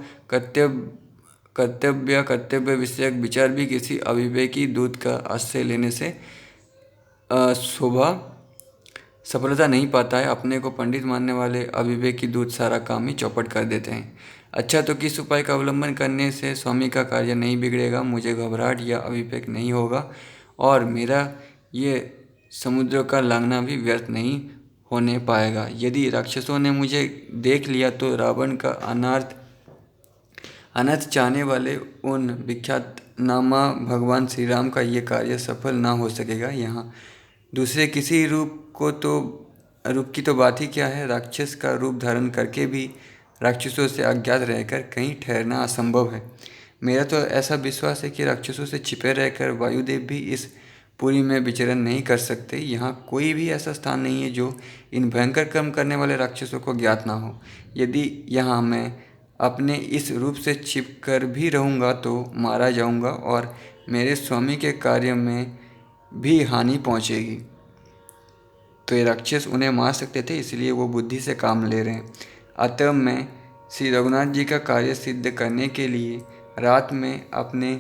कर्तव्य विषयक विचार भी किसी अविवेकी दूत का आश्रय लेने से शोभा सफलता नहीं पाता है। अपने को पंडित मानने वाले अविवेकी दूत सारा काम ही चौपट कर देते हैं। अच्छा, तो किस उपाय का अवलंबन करने से स्वामी का कार्य नहीं बिगड़ेगा, मुझे घबराहट या अविवेक नहीं होगा और मेरा ये समुद्र का लांघना भी व्यर्थ नहीं होने पाएगा। यदि राक्षसों ने मुझे देख लिया तो रावण का अनर्थ चाहने वाले उन विख्यात नामा भगवान श्री राम का ये कार्य सफल ना हो सकेगा। यहाँ दूसरे किसी रूप की तो बात ही क्या है। राक्षस का रूप धारण करके भी राक्षसों से अज्ञात रहकर कहीं ठहरना असंभव है। मेरा तो ऐसा विश्वास है कि राक्षसों से छिपे रहकर वायुदेव भी इस पुरी में विचरण नहीं कर सकते। यहाँ कोई भी ऐसा स्थान नहीं है जो इन भयंकर कर्म करने वाले राक्षसों को ज्ञात ना हो। यदि यहाँ मैं अपने इस रूप से छिप कर भी रहूँगा तो मारा जाऊँगा और मेरे स्वामी के कार्य में भी हानि पहुँचेगी। तो ये राक्षस उन्हें मार सकते थे, इसलिए वो बुद्धि से काम ले रहे हैं। अतः मैं श्री रघुनाथ जी का कार्य सिद्ध करने के लिए रात में अपने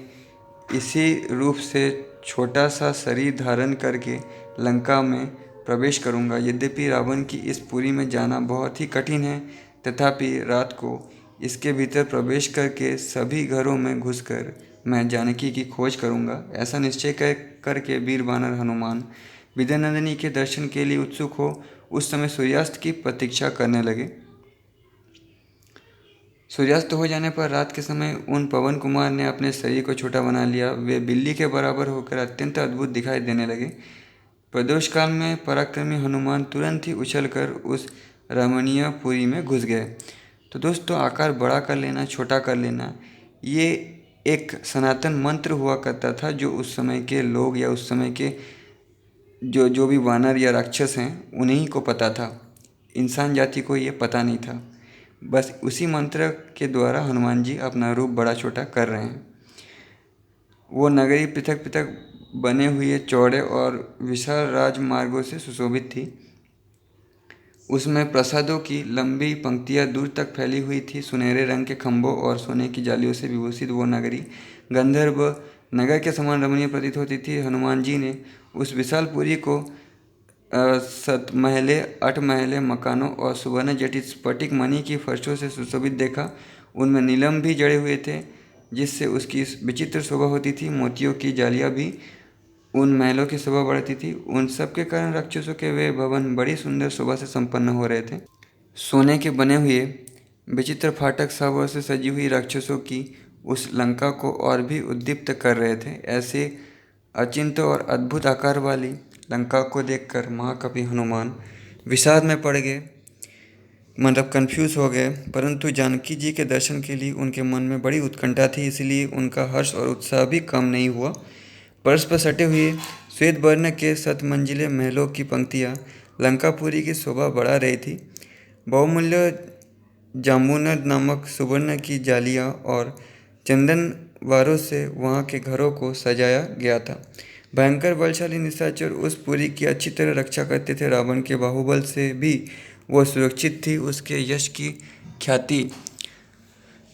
इसी रूप से छोटा सा शरीर धारण करके लंका में प्रवेश करूंगा। यद्यपि रावण की इस पुरी में जाना बहुत ही कठिन है, तथापि रात को इसके भीतर प्रवेश करके सभी घरों में घुसकर मैं जानकी की खोज करूंगा। ऐसा निश्चय करके वीर वानर हनुमान विद्यानंदिनी के दर्शन के लिए उत्सुक हो उस समय सूर्यास्त की प्रतीक्षा करने लगे। सूर्यास्त हो जाने पर रात के समय उन पवन कुमार ने अपने शरीर को छोटा बना लिया। वे बिल्ली के बराबर होकर अत्यंत अद्भुत दिखाई देने लगे। प्रदोष काल में पराक्रमी हनुमान तुरंत ही उछलकर उस रमणीय पुरी में घुस गए। तो दोस्तों, आकार बड़ा कर लेना, छोटा कर लेना, ये एक सनातन मंत्र हुआ करता था जो उस समय के लोग या उस समय के जो भी वानर या राक्षस हैं उन्हीं को पता था। इंसान जाति को ये पता नहीं था। बस उसी मंत्र के द्वारा हनुमान जी अपना रूप बड़ा छोटा कर रहे हैं। वो नगरी पृथक पृथक बने हुए चौड़े और विशाल राजमार्गों से सुशोभित थी। उसमें प्रसादों की लंबी पंक्तियां दूर तक फैली हुई थी। सुनहरे रंग के खंभों और सोने की जालियों से विभूषित वो नगरी गंधर्व नगर के समान रमणीय प्रतीत होती थी। हनुमान जी ने उस विशाल पुरी को 7 महले 8 महले मकानों और सुवर्ण जटित स्फटिक मणि की फर्शों से सुशोभित देखा। उनमें नीलम भी जड़े हुए थे जिससे उसकी विचित्र शोभा होती थी। मोतियों की जालियां भी उन महलों की शोभा बढ़ती थी। उन सब के कारण राक्षसों के वे भवन बड़ी सुंदर शोभा से संपन्न हो रहे थे। सोने के बने हुए विचित्र फाटक सावर से सजी हुई राक्षसों की उस लंका को और भी उद्दीप्त कर रहे थे। ऐसे अचिंत्य और अद्भुत आकार वाली लंका को देखकर महाकवि हनुमान विषाद में पड़ गए, मतलब कन्फ्यूज हो गए। परंतु जानकी जी के दर्शन के लिए उनके मन में बड़ी उत्कंठा थी, इसलिए उनका हर्ष और उत्साह भी कम नहीं हुआ। परस्पर सटे हुए श्वेत वर्ण के 7 मंजिले महलों की पंक्तियाँ लंकापुरी की शोभा बढ़ा रही थी। बहुमूल्य जामुनर नामक सुवर्ण की जालियाँ और चंदन वारों से वहाँ के घरों को सजाया गया था। भयंकर बलशाली निशाचर उस पुरी की अच्छी तरह रक्षा करते थे। रावण के बाहुबल से भी वह सुरक्षित थी। उसके यश की ख्याति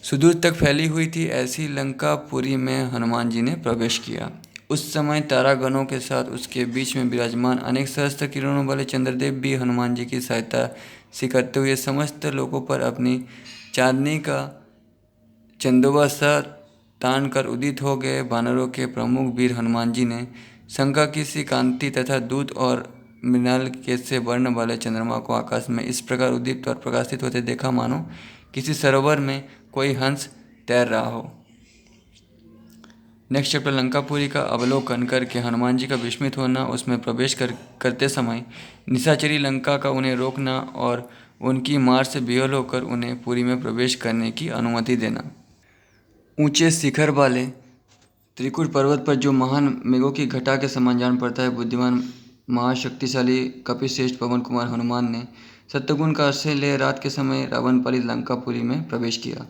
सुदूर तक फैली हुई थी। ऐसी लंकापुरी में हनुमान जी ने प्रवेश किया। उस समय तारागणों के साथ उसके बीच में विराजमान अनेक सहस्त्र किरणों वाले चंद्रदेव भी हनुमान जी की सहायता से करते हुए समस्त लोगों पर अपनी चांदनी का चंदोबा सा तान कर उदित हो गए। वानरों के प्रमुख वीर हनुमान जी ने शंखा की सी कांति तथा दूत और मृणाल के से वर्ण वाले चंद्रमा को आकाश में इस प्रकार उद्दीप्त और प्रकाशित होते देखा मानो किसी सरोवर में कोई हंस तैर रहा हो। नेक्स्ट चैप्टर लंकापुरी का अवलोकन करके हनुमान जी का विस्मित होना, उसमें प्रवेश करते समय निशाचरी लंका का उन्हें रोकना और उनकी मार से बेहोश होकर उन्हें पुरी में प्रवेश करने की अनुमति देना। ऊंचे शिखर वाले त्रिकुट पर्वत पर जो महान मेघों की घटा के समान जान पड़ता है, बुद्धिमान महाशक्तिशाली कपिश्रेष्ठ पवन कुमार हनुमान ने सत्यगुण का आश्रय ले रात के समय रावण पालित लंकापुरी में प्रवेश किया।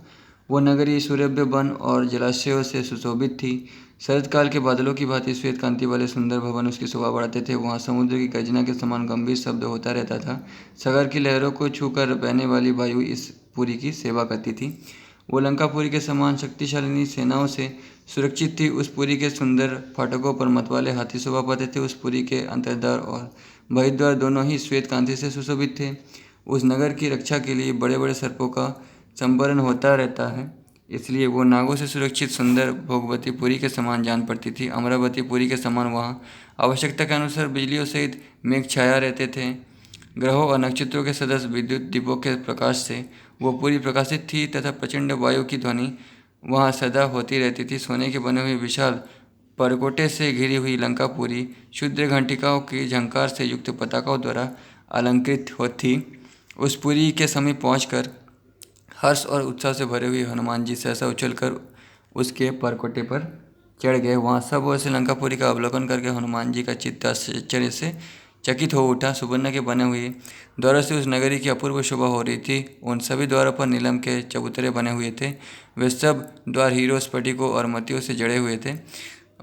वो नगरी सूर्यव्य वन और जलाशयों से सुशोभित थी। शरद काल के बादलों की भांति श्वेत कांति वाले सुंदर भवन उसकी शोभा बढ़ाते थे। वहाँ समुद्र की गर्जना के समान गंभीर शब्द होता रहता था। सागर की लहरों को छूकर बहने वाली वायु इस पुरी की सेवा करती थी। वो लंकापुरी के समान शक्तिशालिनी सेनाओं से सुरक्षित थी। उस पुरी के सुंदर फाटकों पर मतवाले हाथी शोभा पाते थे। उस पुरी के अंतर्द्वार और बहिर्द्वार दोनों ही श्वेत कांति से सुशोभित थे। उस नगर की रक्षा के लिए बड़े बड़े सर्पों का संवरण होता रहता है, इसलिए वो नागों से सुरक्षित सुंदर भोगवती पुरी के समान जान पड़ती थी। अमरावती पुरी के समान वहाँ आवश्यकता के अनुसार बिजलियों सहित मेघ छाया रहते थे। ग्रहों और नक्षत्रों के सदस्य विद्युत दीपों के प्रकाश से वो पूरी प्रकाशित थी तथा प्रचंड वायु की ध्वनि वहाँ सदा होती रहती थी। सोने के बने हुए विशाल परकोटे से घिरी हुई लंकापुरी क्षुद्र घंटिकाओं की झंकार से युक्त पताकाओं द्वारा अलंकृत होती। उस पुरी के समीप पहुंचकर हर्ष और उत्साह से भरे हुए हनुमान जी सहसा उछलकर उसके परकोटे पर चढ़ गए। वहाँ सब ओर से लंकापुरी का अवलोकन करके हनुमान जी का चित्त आश्चर्य से चकित हो उठा। सुवर्ण के बने हुए द्वारों से उस नगरी की अपूर्व शोभा हो रही थी। उन सभी द्वारों पर नीलम के चबूतरे बने हुए थे। वे सब द्वार हीरो, स्फटिकों और मोतियों से जड़े हुए थे।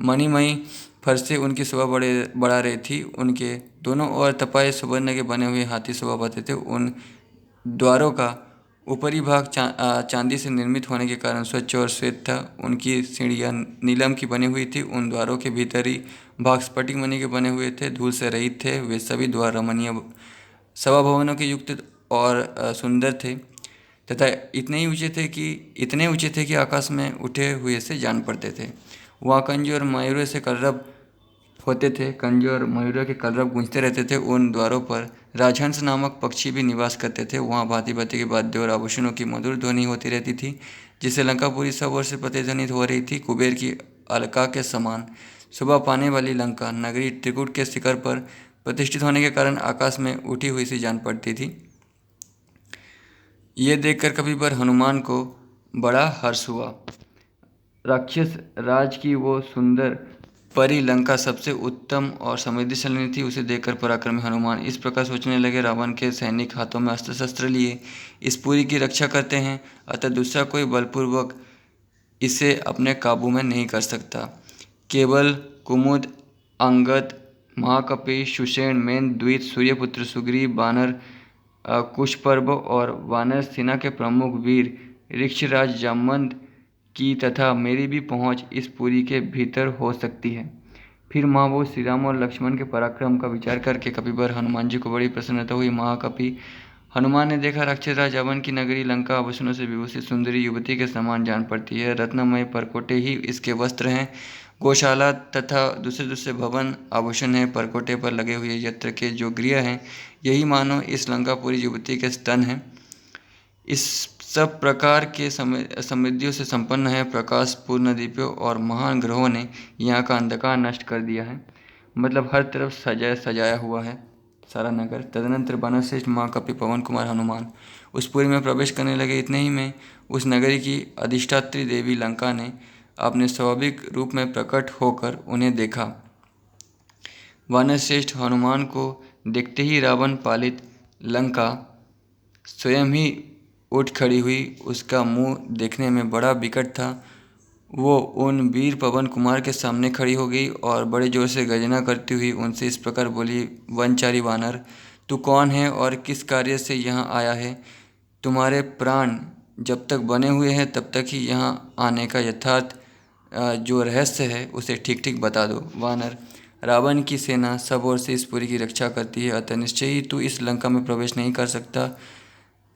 मणिमयी फरसे उनकी शोभा बढ़ा रही थी। उनके दोनों ओर तपाए सुवर्ण के बने हुए हाथी शोभा पाते थे। उन द्वारों का ऊपरी भाग चांदी से निर्मित होने के कारण स्वच्छ और श्वेत था। उनकी सीढ़ियाँ नीलम की बनी हुई थी। उन द्वारों के भीतरी भाग स्फटिक मणि के बने हुए थे, धूल से रहित थे। वे सभी द्वार रमणीय सभा भवनों के युक्त और सुंदर थे तथा इतने ऊंचे थे कि आकाश में उठे हुए से जान पड़ते थे। वहाँ कंजों और मयूरों से कलरव होते थे। कंजों और मयूरों के कलरव गूंजते रहते थे। उन द्वारों पर राजहंस नामक पक्षी भी निवास करते थे। वहाँ भांति भांति के वाद्यों और आभूषणों की मधुर ध्वनि होती रहती थी, जिससे लंकापुरी सब ओर से प्रतिध्वनित हो रही थी। कुबेर की अलका के समान शोभा पाने वाली लंका नगरी त्रिकुट के शिखर पर प्रतिष्ठित होने के कारण आकाश में उठी हुई सी जान पड़ती थी। ये देखकर कपिवर हनुमान को बड़ा हर्ष हुआ। राक्षस राज की वो सुंदर परी लंका सबसे उत्तम और समृद्धिशाली थी। उसे देखकर पराक्रमी हनुमान इस प्रकार सोचने लगे, रावण के सैनिक हाथों में अस्त्र शस्त्र लिए इस पुरी की रक्षा करते हैं, अतः दूसरा कोई बलपूर्वक इसे अपने काबू में नहीं कर सकता। केवल कुमुद, अंगद, महाकपि, सुषेण, मेन, द्वित, सूर्यपुत्र, सुग्रीव, बानर कुशपर्व और वानर सेना के प्रमुख वीर ऋक्षराज, जामवंत की तथा मेरी भी पहुंच इस पुरी के भीतर हो सकती है। फिर महाबोध श्री राम और लक्ष्मण के पराक्रम का विचार करके कपिवर हनुमान जी को बड़ी प्रसन्नता हुई। महाकपि हनुमान ने देखा, राक्षसराज रावण की नगरी लंका आभूषणों से विभूषित सुंदरी युवती के समान जान पड़ती है। रत्नमय परकोटे ही इसके वस्त्र हैं। गौशाला तथा दूसरे दूसरे भवन आभूषण हैं। परकोटे पर लगे हुए यत्र के जो गृह हैं, यही मानो इस लंकापुरी युवती के स्तन हैं। इस सब प्रकार के समृद्धियों से संपन्न है। प्रकाश पूर्ण दीपों और महान ग्रहों ने यहाँ का अंधकार नष्ट कर दिया है। मतलब हर तरफ सजाया हुआ है सारा नगर। तदनंतर वानरश्रेष्ठ महाकपि पवन कुमार हनुमान उस पुरी में प्रवेश करने लगे। इतने ही में उस नगरी की अधिष्ठात्री देवी लंका ने अपने स्वाभाविक रूप में प्रकट होकर उन्हें देखा। वानरश्रेष्ठ हनुमान को देखते ही रावण पालित लंका स्वयं ही उठ खड़ी हुई। उसका मुंह देखने में बड़ा विकट था। वो उन वीर पवन कुमार के सामने खड़ी हो गई और बड़े जोर से गर्जना करती हुई उनसे इस प्रकार बोली, वनचारी वानर, तू कौन है और किस कार्य से यहाँ आया है? तुम्हारे प्राण जब तक बने हुए हैं तब तक ही यहाँ आने का यथार्थ जो रहस्य है उसे ठीक ठीक बता दो। वानर, रावण की सेना सब ओर से इस पुरी की रक्षा करती है, अतः निश्चय ही तू इस लंका में प्रवेश नहीं कर सकता।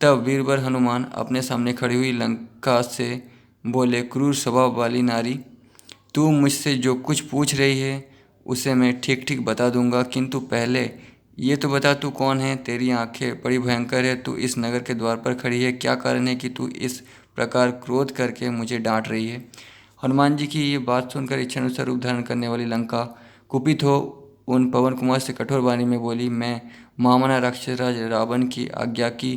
तब वीरवर हनुमान अपने सामने खड़ी हुई लंका से बोले, क्रूर स्वभाव वाली नारी, तू मुझसे जो कुछ पूछ रही है उसे मैं ठीक ठीक बता दूंगा, किंतु पहले ये तो बता तू कौन है? तेरी आंखें बड़ी भयंकर है। तू इस नगर के द्वार पर खड़ी है, क्या कारण है कि तू इस प्रकार क्रोध करके मुझे डांट रही है? हनुमान जी की ये बात सुनकर इच्छानुसार रूप धारण करने वाली लंका कुपित हो उन पवन कुमार से कठोर वाणी में बोली, मैं महामना राक्षसराज रावण की आज्ञा की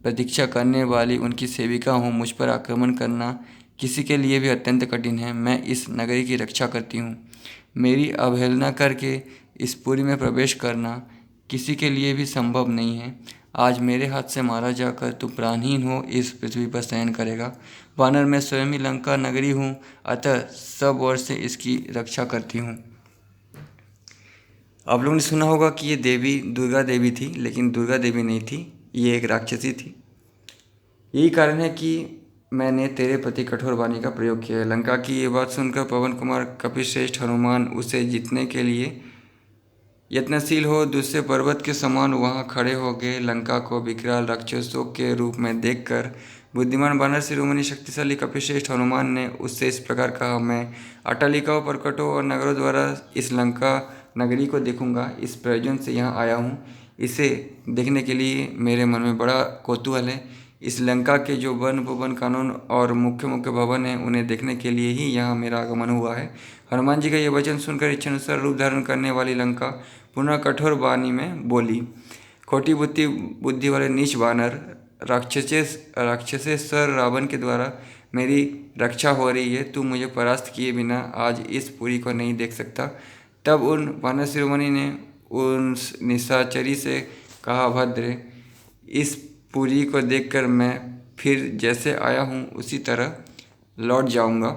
प्रतीक्षा करने वाली उनकी सेविका हूँ। मुझ पर आक्रमण करना किसी के लिए भी अत्यंत कठिन है। मैं इस नगरी की रक्षा करती हूँ। मेरी अवहेलना करके इस पुरी में प्रवेश करना किसी के लिए भी संभव नहीं है। आज मेरे हाथ से मारा जाकर तू प्राणहीन हो इस पृथ्वी पर शयन करेगा। वानर मैं स्वयं ही लंका नगरी हूँ, अतः सब ओर से इसकी रक्षा करती हूँ। आप लोगों ने सुना होगा कि ये देवी दुर्गा देवी थी, लेकिन दुर्गा देवी नहीं थी, ये एक राक्षसी थी। यही कारण है कि मैंने तेरे प्रति कठोर वाणी का प्रयोग किया है। लंका की ये बात सुनकर पवन कुमार कपिश्रेष्ठ हनुमान उसे जीतने के लिए यत्नशील हो दूसरे पर्वत के समान वहां खड़े हो गए। लंका को विकराल राक्षसों के रूप में देखकर बुद्धिमान वानर शिरोमणि शक्तिशाली कपिश्रेष्ठ हनुमान ने उससे इस प्रकार कहा, मैं अट्टालिकाओं पर्वतों और नगरों द्वारा इस लंका नगरी को देखूंगा। इस प्रयोजन से यहाँ आया हूँ। इसे देखने के लिए मेरे मन में बड़ा कौतूहल है। इस लंका के जो वन भवन कानून और मुख्य मुख्य भवन हैं, उन्हें देखने के लिए ही यहाँ मेरा आगमन हुआ है। हनुमान जी का यह वचन सुनकर इच्छानुसार रूप धारण करने वाली लंका पुनः कठोर वाणी में बोली, खोटी बुद्धि वाले नीच वानर, राक्षसेश्वर रावण के द्वारा मेरी रक्षा हो रही है। तू मुझे परास्त किए बिना आज इस पुरी को नहीं देख सकता। तब उन वानर शिरोमणि ने उन निशाचरी से कहा, भद्र, इस पुरी को देखकर मैं फिर जैसे आया हूँ उसी तरह लौट जाऊँगा।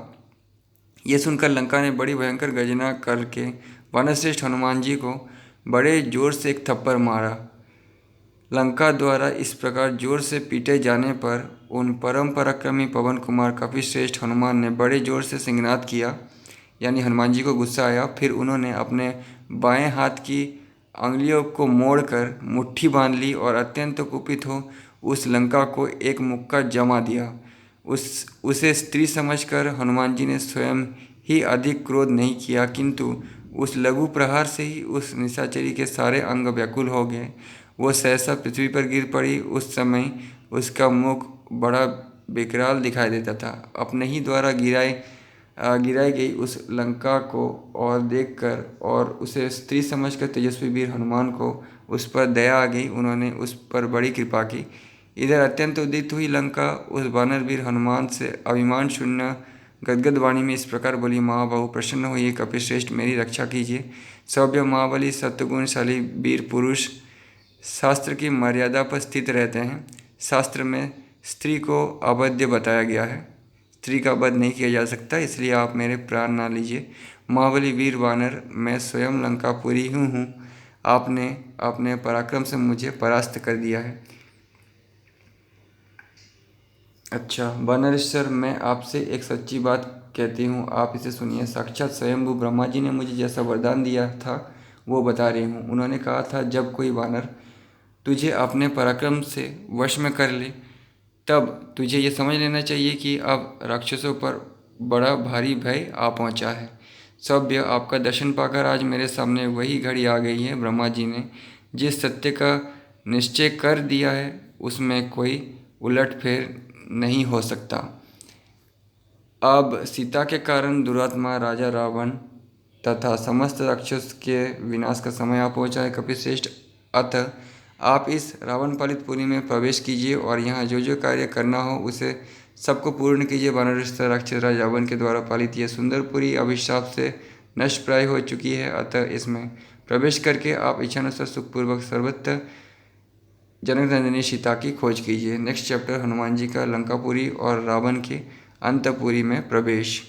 ये सुनकर लंका ने बड़ी भयंकर गर्जना करके वानरश्रेष्ठ हनुमान जी को बड़े जोर से एक थप्पड़ मारा। लंका द्वारा इस प्रकार जोर से पीटे जाने पर उन परम पराक्रमी पवन कुमार कपिश्रेष्ठ हनुमान ने बड़े जोर से सिंहनाद किया, यानी हनुमान जी को गुस्सा आया। फिर उन्होंने अपने बाएं हाथ की अंगुलियों को मोड़कर मुट्ठी बांध ली और अत्यंत कुपित हो उस लंका को एक मुक्का जमा दिया। उसे स्त्री समझकर हनुमान जी ने स्वयं ही अधिक क्रोध नहीं किया, किंतु उस लघु प्रहार से ही उस निशाचरी के सारे अंग व्याकुल हो गए। वो सहसा पृथ्वी पर गिर पड़ी। उस समय उसका मुख बड़ा विकराल दिखाई देता था। अपने ही द्वारा गिराई गई उस लंका को और देखकर और उसे स्त्री समझकर तेजस्वी वीर हनुमान को उस पर दया आ गई। उन्होंने उस पर बड़ी कृपा की। इधर अत्यंत उद्विग्न हुई लंका उस वानर वीर हनुमान से अभिमान शून्य गदगद वाणी में इस प्रकार बोली, महाबाहु प्रसन्न होइए, कपिश्रेष्ठ मेरी रक्षा कीजिए। सभ्य महाबली सत्वगुणशाली वीर पुरुष शास्त्र की मर्यादा पर स्थित रहते हैं। शास्त्र में स्त्री को अवध्य बताया गया है, स्त्री का वध नहीं किया जा सकता, इसलिए आप मेरे प्राण ना लीजिए। महाबली वीर वानर, मैं स्वयं लंकापुरी ही हूँ। आपने अपने पराक्रम से मुझे परास्त कर दिया है। अच्छा वानरेश्वर, मैं आपसे एक सच्ची बात कहती हूँ, आप इसे सुनिए। साक्षात स्वयंभू ब्रह्मा जी ने मुझे जैसा वरदान दिया था वो बता रही हूँ। उन्होंने कहा था, जब कोई वानर तुझे अपने पराक्रम से वश में कर ले, तब तुझे ये समझ लेना चाहिए कि अब राक्षसों पर बड़ा भारी भय आ पहुँचा है। सभ्य, आपका दर्शन पाकर आज मेरे सामने वही घड़ी आ गई है। ब्रह्मा जी ने जिस सत्य का निश्चय कर दिया है उसमें कोई उलटफेर नहीं हो सकता। अब सीता के कारण दुरात्मा राजा रावण तथा समस्त राक्षस के विनाश का समय आ पहुँचा है। कपिश्रेष्ठ, अतः आप इस रावण पालित पुरी में प्रवेश कीजिए और यहाँ जो जो कार्य करना हो उसे सबको पूर्ण कीजिए। वानरेश्वर राक्षस राज रावण के द्वारा पालित यह सुंदर पुरी अभिशाप से नष्ट प्राय हो चुकी है, अतः इसमें प्रवेश करके आप इच्छानुसार सुखपूर्वक सर्वत्र जनकनंदिनी सीता की खोज कीजिए। नेक्स्ट चैप्टर, हनुमान जी का लंकापुरी और रावण के अंतपुरी में प्रवेश।